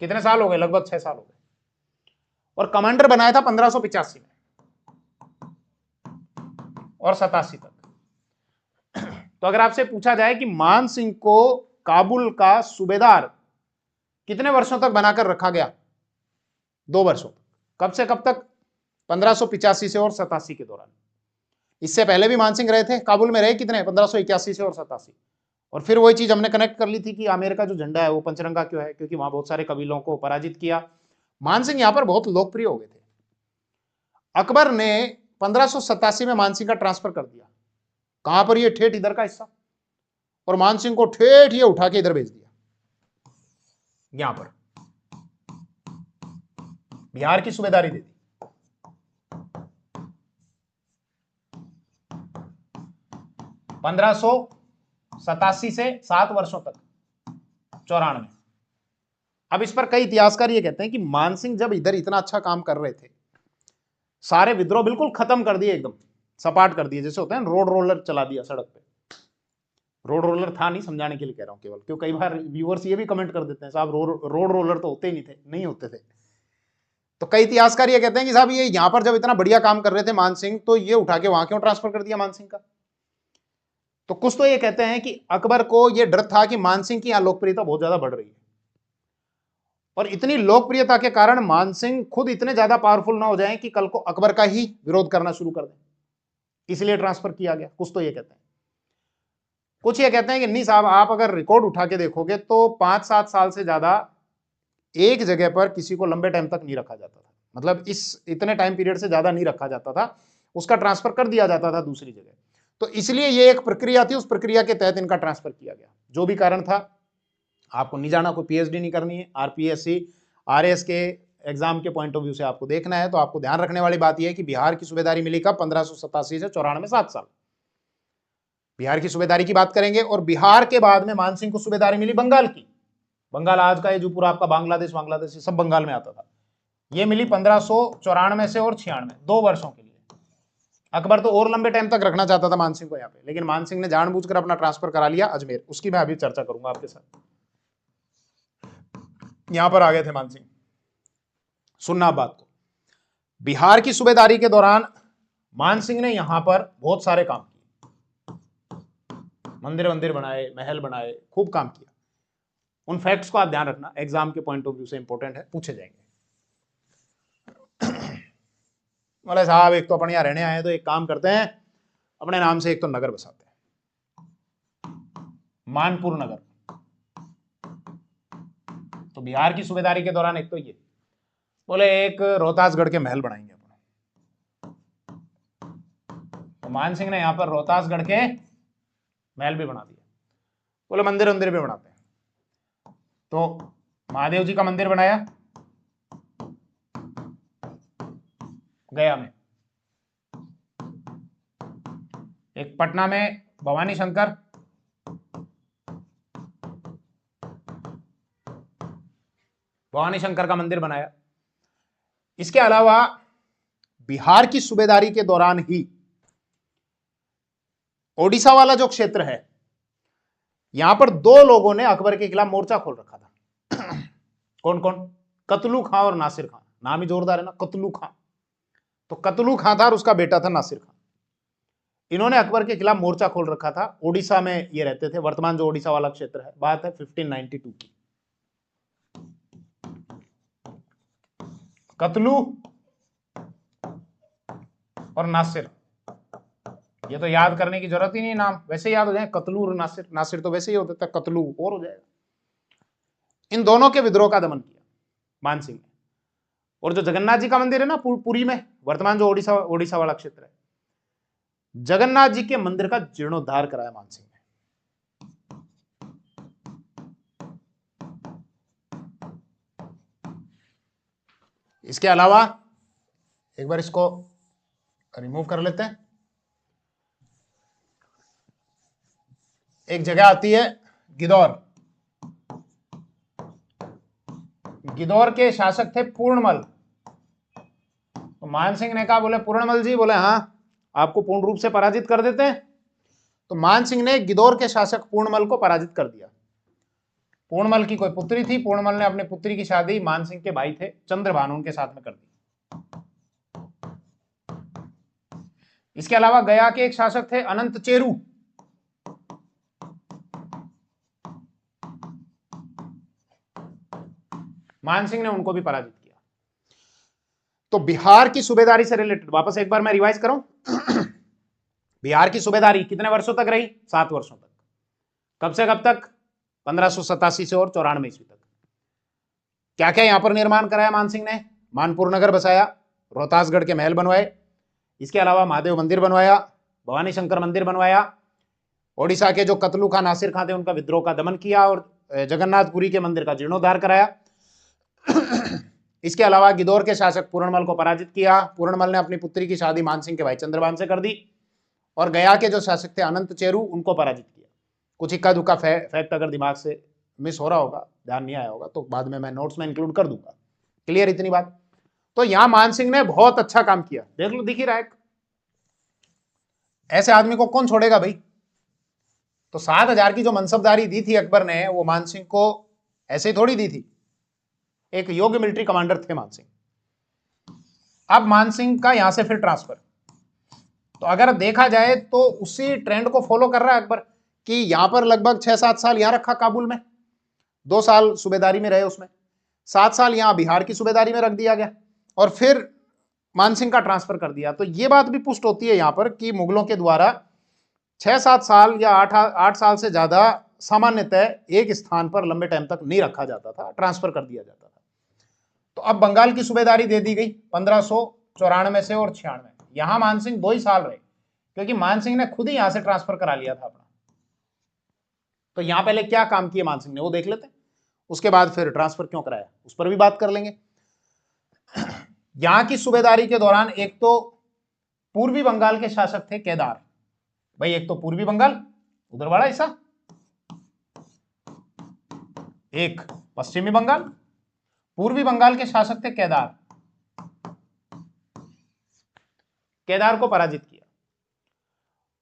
कितने साल हो गए, लगभग 6 साल हो गए। और कमांडर बनाया था 1585 में और 87 तक। तो अगर आपसे पूछा जाए कि मानसिंह को काबुल का सूबेदार कितने वर्षों तक बनाकर रखा गया, 2 वर्षों तक। कब से कब तक, 1585 से और 87 के दौरान। इससे पहले भी मानसिंह रहे थे, काबुल में रहे कितने, 1581 से और 87। और फिर वही चीज हमने कनेक्ट कर ली थी कि आमेर का जो झंडा है वो पंचरंगा क्यों है, क्योंकि वहां बहुत सारे कबीलों को पराजित किया। मानसिंह यहां पर बहुत लोकप्रिय हो गए थे। अकबर ने 1587 में मानसिंह का ट्रांसफर कर दिया, कहां पर, ये ठेठ इधर का हिस्सा, और मानसिंह को ठेठ ये उठा के इधर भेज दिया, यहां पर बिहार की सूबेदारी दे दी। 1587 से 7 वर्षों तक, 94। अब इस पर कई इतिहासकार ये कहते हैं कि मानसिंह जब इधर इतना अच्छा काम कर रहे थे, सारे विद्रोह बिल्कुल खत्म कर दिए, एकदम सपाट कर दिए, जैसे होता है ना रोड रोलर चला दिया सड़क पे। रोड रोलर था नहीं, समझाने के लिए कह रहा हूं केवल, क्योंकि कई बार व्यूअर्स ये भी कमेंट कर देते हैं साहब रोड रोलर तो होते ही नहीं थे, नहीं होते थे। तो कई इतिहासकार ये कहते हैं कि साहब ये यहां पर जब इतना बढ़िया काम कर रहे थे मानसिंह, तो ये उठा के वहां क्यों ट्रांसफर कर दिया मानसिंह का। तो कुछ तो ये कहते हैं कि अकबर को ये डर था कि मानसिंह की यहां लोकप्रियता बहुत ज्यादा बढ़ रही है, और इतनी लोकप्रियता के कारण मानसिंह खुद इतने ज्यादा पावरफुल ना हो जाएं कि कल को अकबर का ही विरोध करना शुरू कर दें, इसलिए ट्रांसफर किया गया। कुछ तो ये कहते हैं। कुछ ये कहते हैं कि नहीं साहब, आप अगर रिकॉर्ड उठा के देखोगे तो 5-7 साल से ज्यादा एक जगह पर किसी को लंबे टाइम तक नहीं रखा जाता था, मतलब इस इतने टाइम पीरियड से ज्यादा नहीं रखा जाता था। उसका ट्रांसफर कर दिया जाता था दूसरी जगह। तो इसलिए ये एक प्रक्रिया थी, उस प्रक्रिया के तहत इनका ट्रांसफर किया गया। जो भी कारण था, आपको नहीं जाना, कोई पीएचडी नहीं करनी है, आरपीएससी आरएस के एग्जाम के पॉइंट ऑफ व्यू से आपको देखना है, तो आपको ध्यान रखने वाली बात यह है कि बिहार की सूबेदारी मिली कब, 1587 से 94, 7 साल बिहार की सूबेदारी की बात करेंगे। और बिहार के बाद में मानसिंह को सूबेदारी मिली बंगाल की। बंगाल आज का ये जो पूरा आपका बांग्लादेश सब बंगाल में आता था, ये मिली 1594 से और 96, 2 वर्षों के लिए। अकबर तो और लंबे टाइम तक रखना चाहता था मानसिंह को यहाँ पे, लेकिन मानसिंह ने जानबूझकर अपना ट्रांसफर करा लिया अजमेर। उसकी मैं अभी चर्चा करूंगा आपके साथ। यहां पर आ गए थे मानसिंह। सुनना बात को, बिहार की सूबेदारी के दौरान मानसिंह ने यहां पर बहुत सारे काम किए, मंदिर बनाए, महल बनाए, खूब काम किया। उन फैक्ट्स को आप ध्यान रखना, एग्जाम के पॉइंट ऑफ व्यू से इंपॉर्टेंट है, पूछे जाएंगे। बोले साहब एक तो अपन यहाँ रहने आए, तो एक काम करते हैं, अपने नाम से एक तो नगर बसाते हैं, मानपुर नगर। तो बिहार की सूबेदारी के दौरान एक तो ये बोले एक रोहतासगढ़ के महल बनाएंगे अपन। तो मानसिंह ने यहां पर रोहतासगढ़ के महल भी बना दिया। बोले मंदिर भी बनाते हैं, तो महादेव जी का मंदिर बनाया गया में, एक पटना में भवानी शंकर, का मंदिर बनाया। इसके अलावा बिहार की सूबेदारी के दौरान ही ओडिशा वाला जो क्षेत्र है, यहां पर 2 लोगों ने अकबर के खिलाफ मोर्चा खोल रखा था। कौन कौन? कतलू खां और नासिर खां। नाम ही जोरदार है ना, कतलू खां। तो कतलू खां था और उसका बेटा था नासिर खां। इन्होंने अकबर के खिलाफ मोर्चा खोल रखा था। ओडिशा में ये रहते थे, वर्तमान जो ओडिशा वाला क्षेत्र है। बात है 1592 की। कतलू और नासिर, ये तो याद करने की जरूरत ही नहीं, नाम वैसे याद हो जाए, कतलू और नासिर। नासिर तो वैसे ही होता था, कतलू और हो जाएगा। इन दोनों के विद्रोह का दमन किया मानसिंह ने। और जो जगन्नाथ जी का मंदिर है ना पुरी में, वर्तमान जो ओडिशा वाला क्षेत्र है, जगन्नाथ जी के मंदिर का जीर्णोद्धार कराया मानसिंह ने। इसके अलावा एक बार इसको रिमूव कर लेते हैं। एक जगह आती है गिदौर। गिदौर के शासक थे पूर्णमल। तो मानसिंह ने कहा, बोले पूर्णमल जी, बोले हाँ आपको पूर्ण रूप से पराजित कर देते हैं। तो मानसिंह ने गिदौर के शासक पूर्णमल को पराजित कर दिया। पूर्णमल की कोई पुत्री थी, पूर्णमल ने अपनी पुत्री की शादी मानसिंह के भाई थे चंद्रभानु के साथ में कर दी। इसके अलावा गया के एक शासक थे अनंत चेरू। मानसिंह ने उनको भी पराजित किया। तो बिहार की सूबेदारी से रिलेटेड वापस एक बार मैं रिवाइज करूं। बिहार की सूबेदारी कितने वर्षों तक रही? 7 वर्षों तक। कब से कब तक? 1587 से और 94 ईस्वी तक। क्या क्या यहां पर निर्माण कराया मानसिंह ने? मानपुर नगर बसाया, रोहतासगढ़ के महल बनवाए, इसके अलावा महादेव मंदिर बनवाया, भवानी शंकर मंदिर बनवाया, ओडिशा के जो कतलू खां नासिर खां थे उनका विद्रोह का दमन किया, और जगन्नाथपुरी के मंदिर का जीर्णोद्धार कराया। इसके अलावा गिदौर के शासक पूर्णमल को पराजित किया। पूर्णमल ने अपनी पुत्री की शादी मानसिंह के भाई चंद्रभान से कर दी। और गया के जो शासक थे अनंत चेरू, उनको पराजित किया। कुछ इक्का दुक्का फैक्ट अगर दिमाग से मिस हो रहा होगा, ध्यान नहीं आया होगा, तो बाद में मैं नोट्स में इंक्लूड कर दूंगा। क्लियर इतनी बात? तो यहां मानसिंह ने बहुत अच्छा काम किया। देख लो, दिख ही रहा है। ऐसे आदमी को कौन छोड़ेगा भाई? तो 7000 की जो मनसबदारी दी थी अकबर ने, वो मानसिंह को ऐसे ही थोड़ी दी थी। एक योग्य मिलिट्री कमांडर थे मानसिंह। अब मानसिंह का यहां से फिर ट्रांसफर, तो अगर देखा जाए तो उसी ट्रेंड को फॉलो कर रहा है अकबर, कि यहां पर लगभग 6-7 साल यहां रखा काबुल में, 2 साल सूबेदारी में रहे, उसमें 7 साल यहां बिहार की सूबेदारी में रख दिया गया, और फिर मानसिंह का ट्रांसफर कर दिया। तो यह बात भी पुष्ट होती है यहां पर कि मुगलों के द्वारा 6-7 साल या 8 साल से ज्यादा सामान्यतः एक स्थान पर लंबे टाइम तक नहीं रखा जाता था, ट्रांसफर कर दिया जाता था। तो अब बंगाल की सूबेदारी दे दी गई 1594 से और 96। यहां मान सिंह 2 ही साल रहे, क्योंकि मान सिंह ने खुद ही यहां से ट्रांसफर करा लिया था अपना। तो यहां पहले क्या काम किया मान सिंह ने वो देख लेते हैं, उसके बाद फिर ट्रांसफर क्यों कराया उस पर भी बात कर लेंगे। यहां की सूबेदारी के दौरान एक तो पूर्वी बंगाल के शासक थे केदार, भाई एक तो पूर्वी बंगाल उधर वाला हिस्सा, एक पश्चिमी बंगाल। पूर्वी बंगाल के शासक थे केदार, केदार को पराजित किया,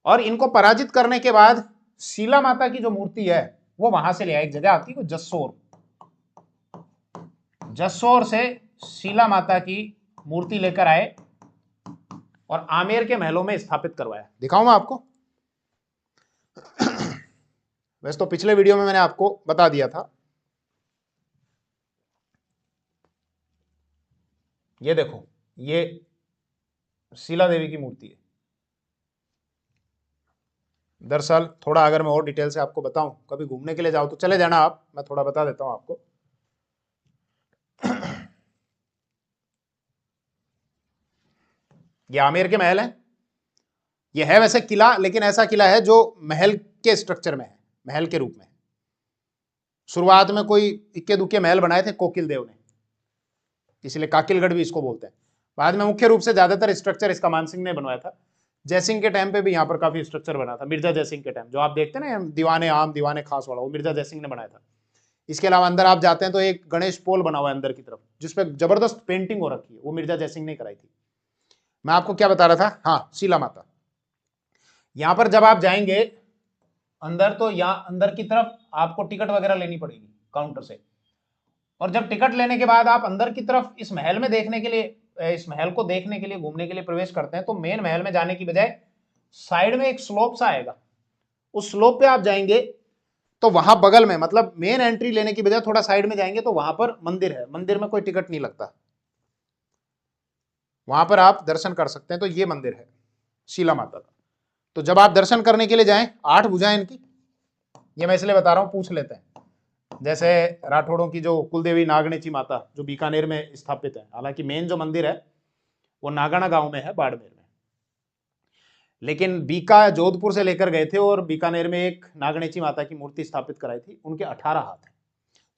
और इनको पराजित करने के बाद शीला माता की जो मूर्ति है वो वहां से ले आए, एक जगह आती है जसोर, जसोर से शीला माता की मूर्ति लेकर आए और आमेर के महलों में स्थापित करवाया। दिखाऊं मैं आपको? वैसे तो पिछले वीडियो में मैंने आपको बता दिया था। ये देखो, ये शीला देवी की मूर्ति है। दरअसल थोड़ा अगर मैं और डिटेल से आपको बताऊं, कभी घूमने के लिए जाओ तो चले जाना आप, मैं थोड़ा बता देता हूं आपको। ये आमेर के महल है, ये है वैसे किला, लेकिन ऐसा किला है जो महल के स्ट्रक्चर में है, महल के रूप में। शुरुआत में कोई इक्के दुक्के महल बनाए थे कोकिल देव ने, इसलिए काकिलगढ़ भी इसको बोलते हैं। बाद में मुख्य रूप से ज्यादातर स्ट्रक्चर इसका मान सिंह ने बनवाया था। जयसिंह के टाइम पे भी यहाँ पर काफी स्ट्रक्चर बना था, मिर्जा जयसिंह के टाइम, जो आप देखते हैं ना दीवाने आम दीवाने खास वाला, वो मिर्जा जयसिंह ने बनाया था। इसके अलावा अंदर आप जाते हैं तो एक गणेश पोल बना हुआ है अंदर की तरफ, जिसपे जबरदस्त पेंटिंग हो रखी है, वो मिर्जा जयसिंह ने कराई थी। मैं आपको क्या बता रहा था, हाँ शीला माता। यहां पर जब आप जाएंगे अंदर, तो यहाँ अंदर की तरफ आपको टिकट वगैरह लेनी पड़ेगी काउंटर से, और जब टिकट लेने के बाद आप अंदर की तरफ इस महल में देखने के लिए, इस महल को देखने के लिए, घूमने के लिए प्रवेश करते हैं, तो मेन महल में जाने की बजाय साइड में एक स्लोप सा आएगा, उस स्लोप पे आप जाएंगे तो वहां बगल में, मतलब मेन एंट्री लेने की बजाय थोड़ा साइड में जाएंगे तो वहां पर मंदिर है, मंदिर में कोई टिकट नहीं लगता, वहां पर आप दर्शन कर सकते हैं। तो ये मंदिर है शीला माता का। तो जब आप दर्शन करने के लिए जाएं, 8 भुजाएं इनकी, ये मैं इसलिए बता रहा हूं, पूछ लेते हैं। जैसे राठौड़ों की जो कुलदेवी नागणेची माता जो बीकानेर में स्थापित है, हालांकि मेन जो मंदिर है वो नागाना गांव में है, बाड़मेर में, लेकिन बीका जोधपुर से लेकर गए थे और बीकानेर में एक नागणेची माता की मूर्ति स्थापित कराई थी, उनके 18 हाथ हैं।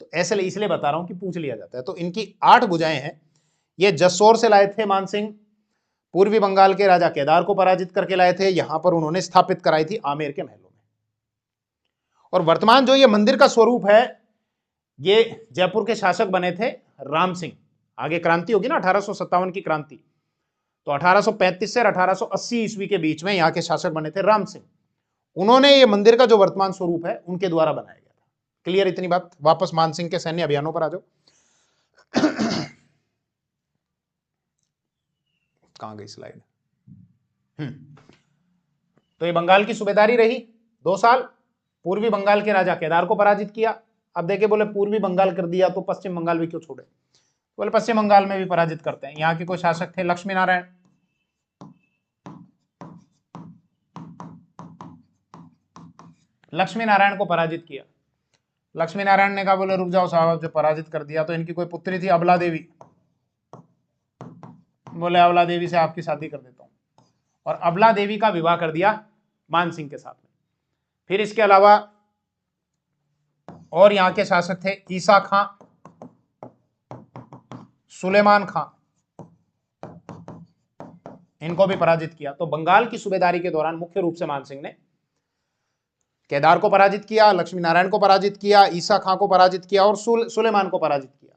तो ऐसे इसलिए बता रहा हूं कि पूछ लिया जाता है। तो इनकी 8 भुजाएं हैं। ये जसोर से लाए थे मान सिंह, पूर्वी बंगाल के राजा केदार को पराजित करके लाए थे, यहां पर उन्होंने स्थापित कराई थी आमेर के महलों में। और वर्तमान जो ये मंदिर का स्वरूप है, ये जयपुर के शासक बने थे राम सिंह। आगे क्रांति होगी ना 1857 की क्रांति, तो 1835 से 1880 ईस्वी के बीच में यहाँ के शासक बने थे राम सिंह। उन्होंने ये मंदिर का जो वर्तमान स्वरूप है उनके द्वारा बनाया गया था। क्लियर इतनी बात? वापस मान सिंह के सैन्य अभियानों पर आ जाओ। कहां गई स्लाइड? तो ये बंगाल की सूबेदारी रही 2 साल। पूर्वी बंगाल के राजा केदार को पराजित किया। अब देखे, बोले पूर्वी बंगाल कर दिया तो पश्चिम बंगाल भी क्यों छोड़े, बोले पश्चिम बंगाल में भी पराजित करते हैं। यहाँ के कोई शासक थे लक्ष्मी नारायण, लक्ष्मी नारायण को पराजित किया। लक्ष्मी नारायण ने कहा, बोले रुक जाओ साहब, जो पराजित कर दिया। तो इनकी कोई पुत्री थी अबला देवी, बोले अबला देवी से आपकी शादी कर देता हूं, और अबला देवी का विवाह कर दिया मान सिंह के साथ में। फिर इसके अलावा और यहाँ के शासक थे ईसा खां, सुलेमान खां, इनको भी पराजित किया। तो बंगाल की सूबेदारी के दौरान मुख्य रूप से मान सिंह ने केदार को पराजित किया, लक्ष्मी नारायण को पराजित किया, ईसा खां को पराजित किया और सुलेमान को पराजित किया।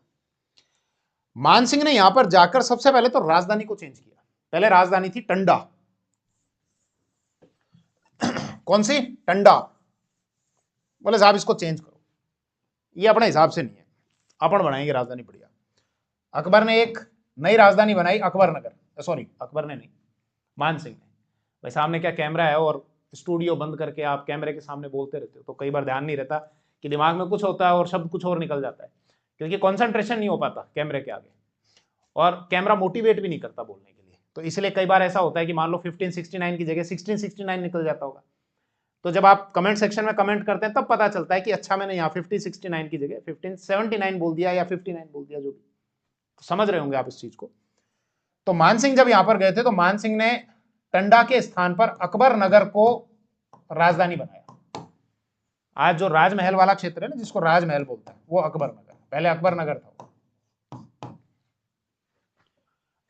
मान सिंह ने यहां पर जाकर सबसे पहले तो राजधानी को चेंज किया। पहले राजधानी थी टंडा। कौन सी? टंडा। बोले साहब इसको चेंज करो, ये अपने हिसाब से नहीं है, अपन बनाएंगे राजधानी बढ़िया। अकबर ने एक नई राजधानी बनाई अकबर नगर, सॉरी अकबर ने नहीं, मान सिंह ने। भाई सामने क्या कैमरा है और स्टूडियो बंद करके आप कैमरे के सामने बोलते रहते हो, तो कई बार ध्यान नहीं रहता कि दिमाग में कुछ होता है और शब्द कुछ और निकल जाता है, क्योंकि कंसंट्रेशन नहीं हो पाता कैमरे के आगे, और कैमरा मोटिवेट भी नहीं करता बोलने के लिए। तो इसलिए कई बार ऐसा होता है कि मान लो 1569 की जगह 1669 निकल जाता होगा, तो जब आप कमेंट सेक्शन में कमेंट करते हैं तब पता चलता है कि अच्छा मैंने यहाँ 1569 की जगह 1579 बोल दिया या 59 बोल दिया, जो भी। तो समझ रहे होंगे आप इस चीज को। तो मानसिंह जब यहां पर गए थे तो मानसिंह ने टंडा के स्थान पर अकबर नगर को राजधानी बनाया। आज जो राजमहल वाला क्षेत्र है ना, जिसको राजमहल बोलते हैं, वो अकबर नगर, पहले अकबर नगर था।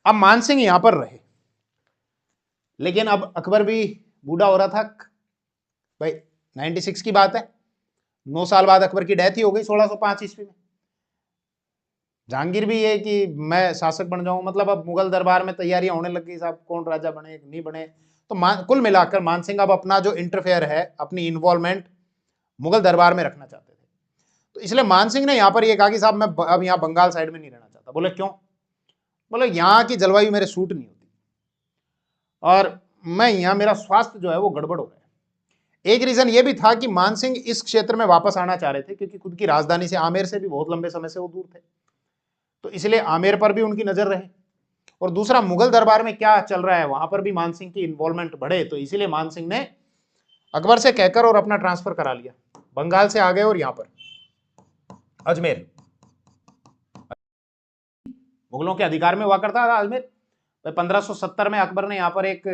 अब मानसिंह यहां पर रहे, लेकिन अब अकबर भी बूढ़ा हो रहा था भाई। 96 की बात है, 9 साल बाद अकबर की डेथ ही हो गई 1605 ईस्वी में। जहांगीर भी ये कि मैं शासक बन जाऊं, मतलब अब मुगल दरबार में तैयारियां होने लग गई साहब, कौन राजा बने नहीं बने। तो कुल मिलाकर मानसिंह अब अपना जो इंटरफेयर है, अपनी इन्वॉल्वमेंट मुगल दरबार में रखना चाहते थे। तो इसलिए मानसिंह ने यहां पर ये कहा कि साहब मैं अब यहाँ बंगाल साइड में नहीं रहना चाहता। बोले क्यों? बोले यहाँ की जलवायु मेरे सूट नहीं होती, और मैं यहाँ, मेरा स्वास्थ्य जो है वो गड़बड़ हो रहा है। एक रीजन ये भी था कि मानसिंह इस क्षेत्र में वापस आना चाह रहे थे, क्योंकि खुद की राजधानी से, आमेर से भी बहुत लंबे समय से वो दूर थे, तो इसलिए आमेर पर भी उनकी नजर रहे। और दूसरा, मुगल दरबार में क्या चल रहा है वहां पर भी मानसिंह की इन्वॉल्वमेंट बढ़े। तो इसीलिए मानसिंह ने अकबर से कहकर और अपना ट्रांसफर करा लिया, बंगाल से आ गए और यहां पर अजमेर, मुगलों के अधिकार में हुआ करता था अजमेर। 1570 में अकबर ने यहाँ पर एक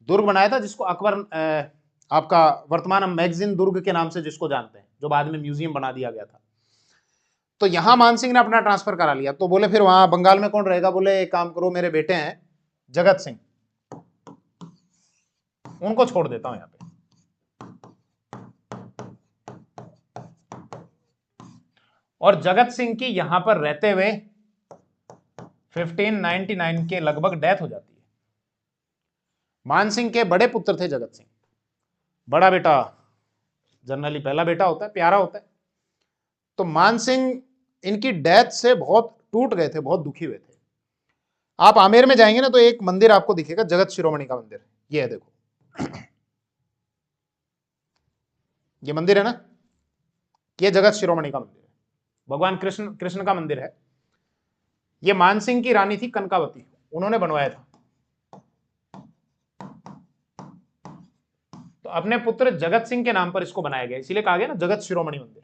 दुर्ग बनाया था, जिसको अकबर आपका वर्तमान हम मैगजीन दुर्ग के नाम से जिसको जानते हैं, जो बाद में म्यूजियम बना दिया गया था। तो यहां मानसिंह ने अपना ट्रांसफर करा लिया। तो बोले फिर वहां बंगाल में कौन रहेगा? बोले एक काम करो, मेरे बेटे हैं जगत सिंह, उनको छोड़ देता हूं यहां पे। और जगत सिंह की यहां पर रहते हुए 1599 के लगभग डेथ हो जाती है। मानसिंह के बड़े पुत्र थे जगत सिंह। बड़ा बेटा जनरली पहला बेटा होता है, प्यारा होता है। तो मानसिंह इनकी डेथ से बहुत टूट गए थे, बहुत दुखी हुए थे। आप आमेर में जाएंगे ना तो एक मंदिर आपको दिखेगा, जगत शिरोमणि का मंदिर। ये है, देखो ये मंदिर है ना, ये जगत शिरोमणि का मंदिर है, भगवान कृष्ण का मंदिर है। ये मानसिंह की रानी थी कनकावती, उन्होंने बनवाया था। तो अपने पुत्र जगत सिंह के नाम पर इसको बनाया गया, इसीलिए कहा गया ना जगत शिरोमणि मंदिर,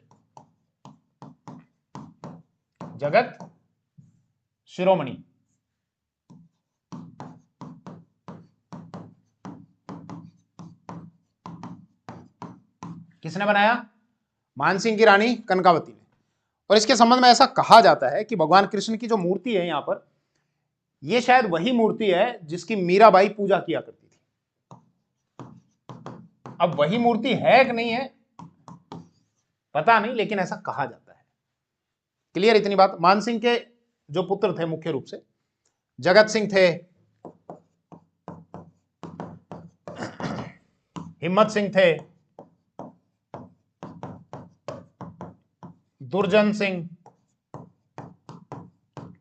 जगत शिरोमणि। किसने बनाया? मानसिंह की रानी कनकावती ने। और इसके संबंध में ऐसा कहा जाता है कि भगवान कृष्ण की जो मूर्ति है यहां पर, यह शायद वही मूर्ति है जिसकी मीराबाई पूजा किया करती थी। अब वही मूर्ति है कि नहीं है पता नहीं, लेकिन ऐसा कहा जाता है। क्लियर इतनी बात? मानसिंह के जो पुत्र थे मुख्य रूप से जगत सिंह थे, हिम्मत सिंह थे, दुर्जन सिंह,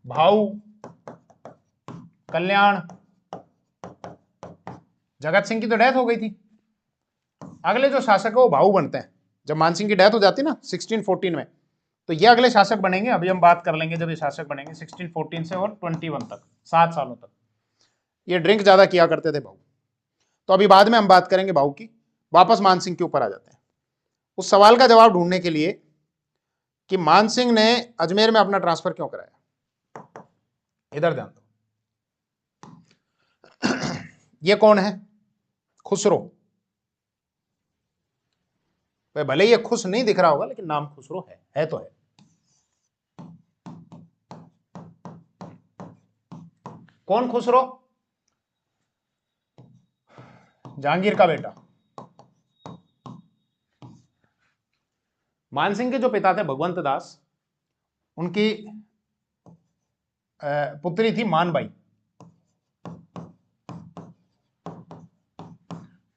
भाऊ, कल्याण। जगत सिंह की तो डेथ हो गई थी। अगले जो शासक है वो भाऊ बनते हैं। जब मानसिंह की डेथ हो जाती है ना 1614 में, तो ये अगले शासक बनेंगे। अभी हम बात कर लेंगे जब ये शासक बनेंगे 1614 से और 21 तक, 7 सालों तक। ये ड्रिंक ज्यादा किया करते थे भाऊ। तो अभी बाद में हम बात करेंगे भाऊ की। वापस मानसिंह के ऊपर आ जाते हैं, उस सवाल का जवाब ढूंढने के लिए कि मानसिंह ने अजमेर में अपना ट्रांसफर क्यों कराया। इधर ध्यान दो, ये कौन है? खुसरो। भले ये खुश नहीं दिख रहा होगा, लेकिन नाम खुसरो है तो है। कौन खुसरो? जहांगीर का बेटा। मानसिंह के जो पिता थे भगवंत दास, उनकी पुत्री थी मानबाई,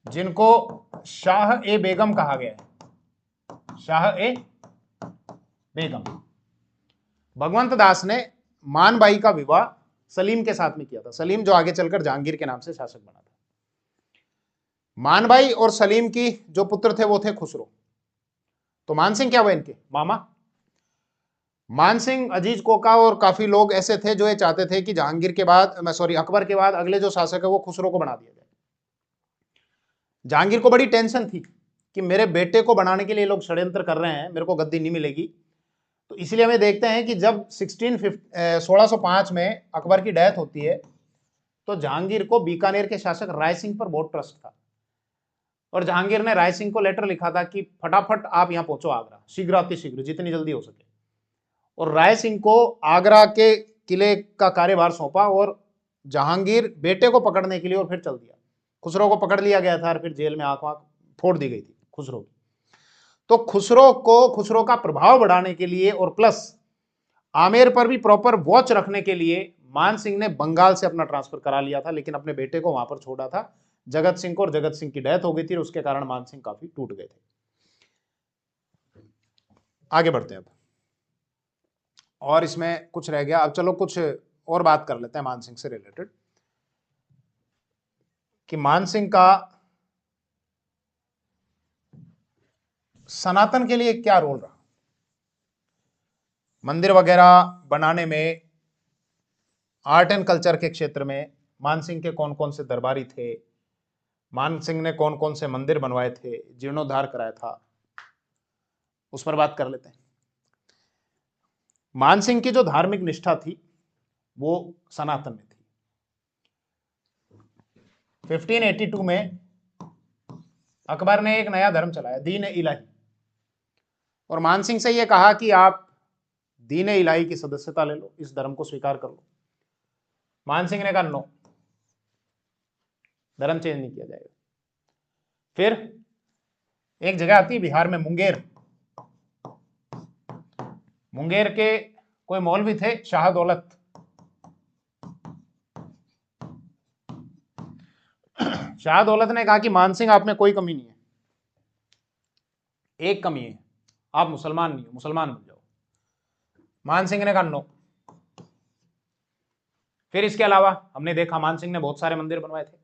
जिनको शाह ए बेगम कहा गया है। शाह ए बेगम। भगवंत दास ने मानबाई का विवाह सलीम के साथ में किया था। सलीम जो आगे चलकर जहांगीर के नाम से शासक बना था। मानबाई और सलीम की जो पुत्र थे वो थे खुसरो। तो मानसिंह क्या हुए? इनके मामा। मानसिंह, अजीज कोका और काफी लोग ऐसे थे जो ये चाहते थे कि जहांगीर के बाद, अकबर के बाद अगले जो शासक है वो खुसरो को बना दिया जाए। जहांगीर को बड़ी टेंशन थी कि मेरे बेटे को बनाने के लिए लोग षड्यंत्र कर रहे हैं, मेरे को गद्दी नहीं मिलेगी। तो इसलिए हमें देखते हैं कि जब 1605 में अकबर की डेथ होती है, तो जहांगीर को बीकानेर के शासक राय सिंह पर बहुत ट्रस्ट था और जहांगीर ने राय सिंह को लेटर लिखा था कि फटाफट आप यहां पहुंचो आगरा, शीघ्र अतिशीघ्र, जितनी जल्दी हो सके। और राय सिंह को आगरा के किले का कार्यभार सौंपा और जहांगीर बेटे को पकड़ने के लिए और फिर चल दिया। खुसरो को पकड़ लिया गया था और फिर जेल में आंख आंख फोड़ दी गई थी खुसरो की। तो खुसरो का प्रभाव बढ़ाने के लिए और प्लस आमेर पर भी प्रॉपर वॉच रखने के लिए मान सिंह ने बंगाल से अपना ट्रांसफर करा लिया था, लेकिन अपने बेटे को वहां पर छोड़ा था जगत सिंह को, और जगत सिंह की डेथ हो गई थी और उसके कारण मान सिंह काफी टूट गए थे। आगे बढ़ते हैं अब, और इसमें कुछ रह गया। अब चलो कुछ और बात कर लेते हैं मान सिंह से रिलेटेड कि मान सिंह का सनातन के लिए क्या रोल रहा। मंदिर वगैरह बनाने में, आर्ट एंड कल्चर के क्षेत्र में मान सिंह के कौन कौन से दरबारी थे, मान सिंह ने कौन कौन से मंदिर बनवाए थे, जीर्णोद्धार कराया था, उस पर बात कर लेते हैं। मान सिंह की जो धार्मिक निष्ठा थी वो सनातन में थी। 1582 में अकबर ने एक नया धर्म चलाया, दीन इलाही, और मान सिंह से यह कहा कि आप दीन इलाही की सदस्यता ले लो, इस धर्म को स्वीकार कर लो। मान सिंह ने कहा नो, धर्म चेंज नहीं किया जाएगा। फिर एक जगह आती है बिहार में, मुंगेर। मुंगेर के कोई मौलवी थे, शाह दौलत। शाह दौलत ने कहा कि मान सिंह आप में कोई कमी नहीं है, एक कमी है, आप मुसलमान नहीं हो, मुसलमान बन जाओ। मान सिंह ने कहा नो। फिर इसके अलावा हमने देखा मान सिंह ने बहुत सारे मंदिर बनवाए थे।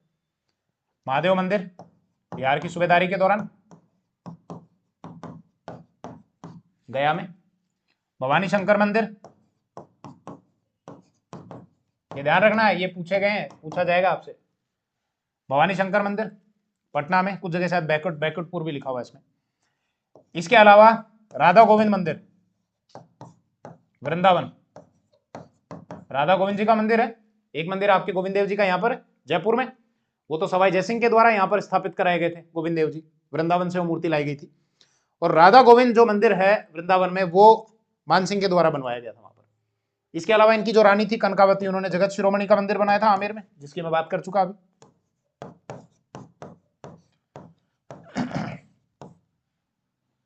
महादेव मंदिर बिहार की सूबेदारी के दौरान गया में, भवानी शंकर मंदिर, ये ध्यान रखना है, ये पूछे गए हैं, पूछा जाएगा आपसे। भवानी शंकर मंदिर पटना में, कुछ जगह शायद बैकुटपुर भी लिखा हुआ है इसमें। इसके अलावा राधा गोविंद मंदिर वृंदावन, राधा गोविंद जी का मंदिर है। एक मंदिर आपके गोविंद देव जी का यहाँ पर है जयपुर में, वो तो सवाई जयसिंह के द्वारा यहाँ पर स्थापित कराए गए थे गोविंद देव जी, वृंदावन से वो मूर्ति लाई गई थी। और राधा गोविंद जो मंदिर है वृंदावन में, वो मान सिंह के द्वारा बनवाया गया था वहां पर। इसके अलावा इनकी जो रानी थी कनकावती, उन्होंने जगत शिरोमणि का मंदिर बनाया था आमेर में, जिसकी मैं बात कर चुका अभी।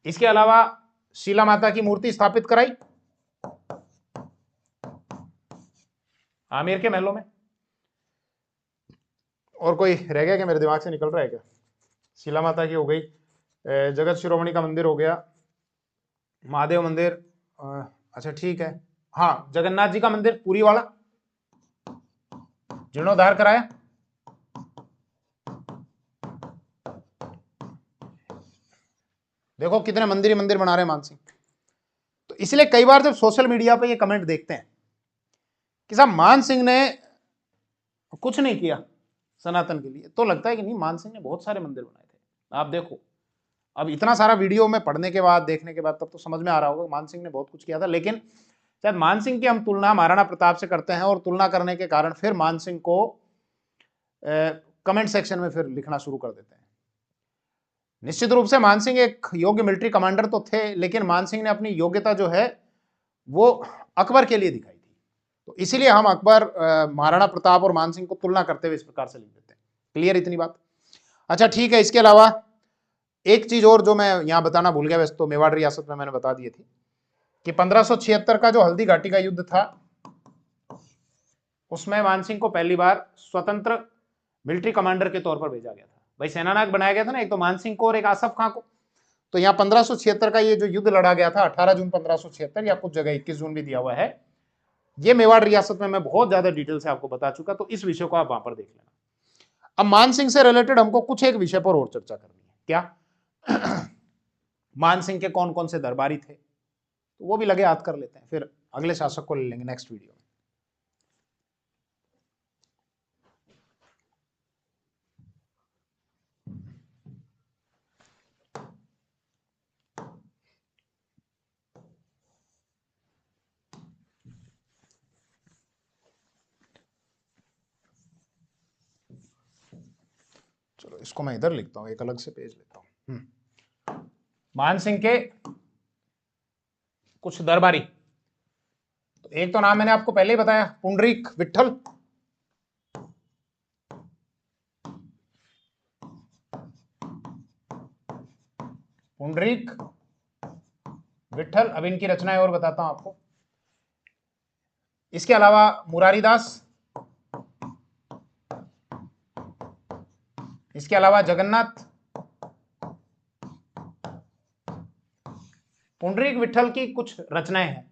इसके अलावा शीला माता की मूर्ति स्थापित कराई आमेर के महलों में। और कोई रह गया क्या, मेरे दिमाग से निकल रहा है क्या? शीला माता की हो गई, जगत शिरोमणि का मंदिर हो गया, महादेव मंदिर, अच्छा ठीक है, हाँ जगन्नाथ जी का मंदिर पुरी वाला जीर्णोद्धार कराया। देखो कितने मंदिर मंदिर बना रहे हैं मान सिंह। तो इसलिए कई बार जब सोशल मीडिया पे ये कमेंट देखते हैं कि साहब मान सिंह ने कुछ नहीं किया सनातन के लिए, तो लगता है कि नहीं, मान सिंह ने बहुत सारे मंदिर बनाए थे। आप देखो, अब इतना सारा वीडियो में पढ़ने के बाद, देखने के बाद, तब तो समझ में आ रहा होगा मान सिंह ने बहुत कुछ किया था। लेकिन शायद मान सिंह की हम तुलना महाराणा प्रताप से करते हैं, और तुलना करने के कारण फिर मान सिंह को कमेंट सेक्शन में फिर लिखना शुरू कर देते हैं। निश्चित रूप से मान सिंह एक योग्य मिलिट्री कमांडर तो थे, लेकिन मान सिंह ने अपनी योग्यता जो है वो अकबर के लिए दिखाई थी। तो इसीलिए हम अकबर, महाराणा प्रताप और मान सिंह को तुलना करते हुए इस प्रकार से लिख देते हैं। क्लियर इतनी बात? अच्छा ठीक है। इसके अलावा एक चीज और जो मैं यहां बताना भूल गया, वैसे तो मेवाड़ रियासत में मैंने बता दी थी कि 1576 का जो हल्दी घाटी का युद्ध था, उसमें मान सिंह को पहली बार स्वतंत्र मिलिट्री कमांडर के तौर पर भेजा गया था। भाई सेनानायक बनाया गया था ना, एक तो मान सिंह को और एक आसफ खां को। तो यहाँ 1576 का ये जो युद्ध लड़ा गया था, 18 जून 1576, या कुछ जगह 21 जून भी दिया हुआ है, ये मेवाड़ रियासत में मैं बहुत ज्यादा डिटेल से आपको बता चुका, तो इस विषय को आप वहां पर देख लेना। अब मान सिंह से रिलेटेड हमको कुछ एक विषय पर और चर्चा करनी है। क्या? मान सिंह के कौन कौन से दरबारी थे, तो वो भी लगे याद कर लेते हैं, फिर अगले शासक को ले लेंगे नेक्स्ट वीडियो में। इसको मैं इधर लिखता हूं, एक अलग से पेज लेता हूं। मान सिंह के कुछ दरबारी, तो एक तो नाम मैंने आपको पहले ही बताया, पुंडरीक विठल। पुंडरीक विठल। अब इनकी रचनाएं और बताता हूं आपको। इसके अलावा मुरारीदास, इसके अलावा जगन्नाथ। पुंडरीक विठल की कुछ रचनाएं हैं,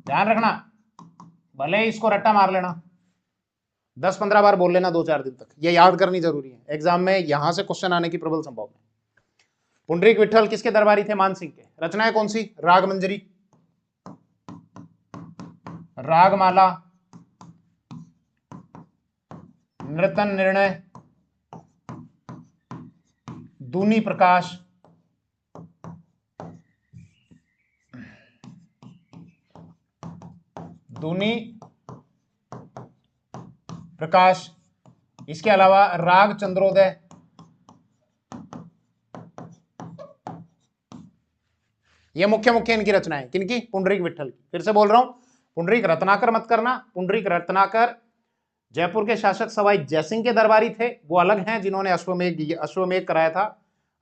ध्यान रखना, भले ही इसको रट्टा मार लेना, 10-15 बार बोल लेना 2-4 दिन तक, ये याद करनी जरूरी है, एग्जाम में यहां से क्वेश्चन आने की प्रबल संभावना है। पुंडरीक विठल किसके दरबारी थे? मान सिंह के। रचनाएं कौन सी? राग मंजरी, रागमाला, नृतन निर्णय, दूनी प्रकाश, दूनी प्रकाश, इसके अलावा राग चंद्रोदय, ये मुख्य मुख्य इनकी रचनाएं। किनकी? पुंडरीक विठल की। फिर से बोल रहा हूं, पुंडरीक रत्नाकर मत करना। पुंडरीक रत्नाकर जयपुर के शासक सवाई जयसिंह के दरबारी थे, वो अलग हैं, जिन्होंने अश्वमेध कराया था।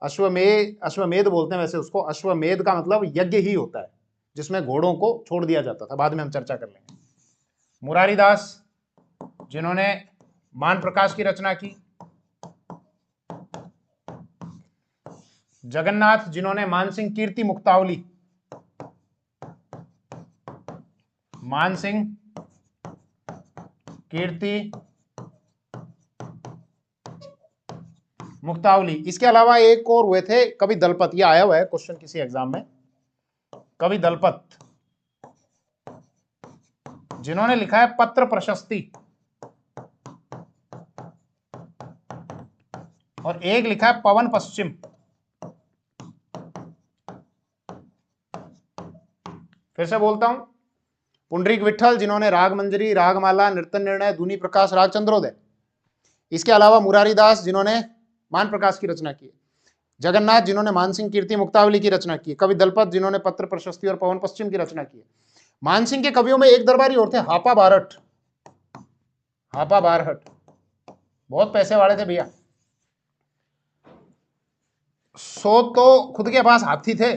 अश्वमेध बोलते हैं वैसे उसको, अश्वमेध का मतलब यज्ञ ही होता है जिसमें घोड़ों को छोड़ दिया जाता था, बाद में हम चर्चा कर लेंगे। मुरारीदास, जिन्होंने मान प्रकाश की रचना की। जगन्नाथ, जिन्होंने मानसिंह कीर्ति मुक्तावली, मानसिंह कीर्ति मुक्तावली। इसके अलावा एक और हुए थे, कवि दलपत, ये आया हुआ है क्वेश्चन किसी एग्जाम में, कवि दलपत, जिन्होंने लिखा है पत्र प्रशस्ति, और एक लिखा है पवन पश्चिम। फिर से बोलता हूं, पुंडरीक विठल, जिन्होंने राग मंजरी, रागमाला, नृतन निर्णय, दूनी प्रकाश, राग चंद्रोदय। इसके अलावा मुरारीदास, जिन्होंने मान प्रकाश की रचना की। जगन्नाथ, जिन्होंने मानसिंह कीर्ति मुक्तावली की रचना की। कवि दलपत, जिन्होंने पत्र प्रशस्ति और पवन पश्चिम की रचना की। मानसिंह के कवियों में एक दरबारी और थे, हापा बारहट। हापा बारहट बहुत पैसे वाले थे भैया, 100 तो खुद के पास हाथी थे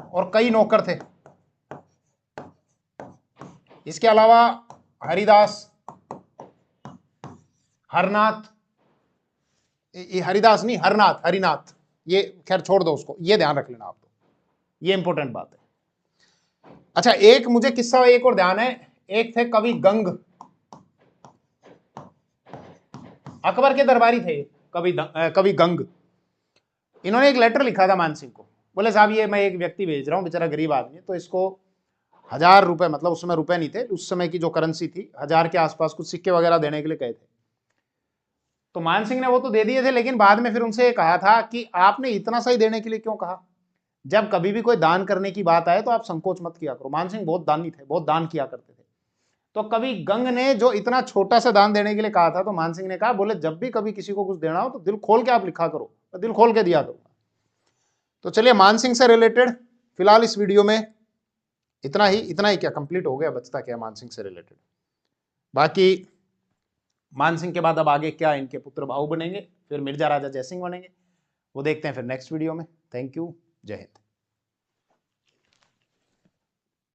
और कई नौकर थे। इसके अलावा हरिदास, हरनाथ, हरिदास नहीं, हरनाथ, हरिनाथ, ये खैर छोड़ दो उसको, ये ध्यान रख लेना आप, तो ये इंपॉर्टेंट बात है। अच्छा, एक मुझे किस्सा एक और ध्यान है, एक थे कवि गंग, अकबर के दरबारी थे कवि गंग। इन्होंने एक लेटर लिखा था मानसिंह को, बोले साहब ये मैं एक व्यक्ति भेज रहा हूं, बेचारा गरीब आदमी है, तो इसको 1000 रुपए, मतलब उस समय रुपए नहीं थे, उस समय की जो करेंसी थी 1000 के आसपास कुछ सिक्के वगैरह देने के लिए कहे थे। तो मानसिंह ने वो तो दे दिए थे, लेकिन बाद में फिर उनसे कहा था कि आपने इतना सही देने के लिए क्यों कहा? जब कभी भी कोई दान करने की बात आए तो आप संकोच मत किया करो। मानसिंह बहुत दानी थे, बहुत दान किया करते थे। तो कवि गंग ने जो इतना छोटा सा दान देने के लिए कहा था, तो मानसिंह ने कहा, बोले जब भी कभी किसी को कुछ देना हो तो दिल खोल के आप लिखा करो, तो दिल खोल के दिया करो। तो चलिए, मानसिंह से रिलेटेड फिलहाल इस वीडियो में इतना ही क्या कंप्लीट हो गया, बचता क्या मानसिंह से रिलेटेड। बाकी मानसिंह के बाद अब आगे क्या इनके पुत्र भाऊ बनेंगे, फिर मिर्जा राजा जयसिंह बनेंगे, वो देखते हैं फिर नेक्स्ट वीडियो में। थैंक यू, जय हिंद।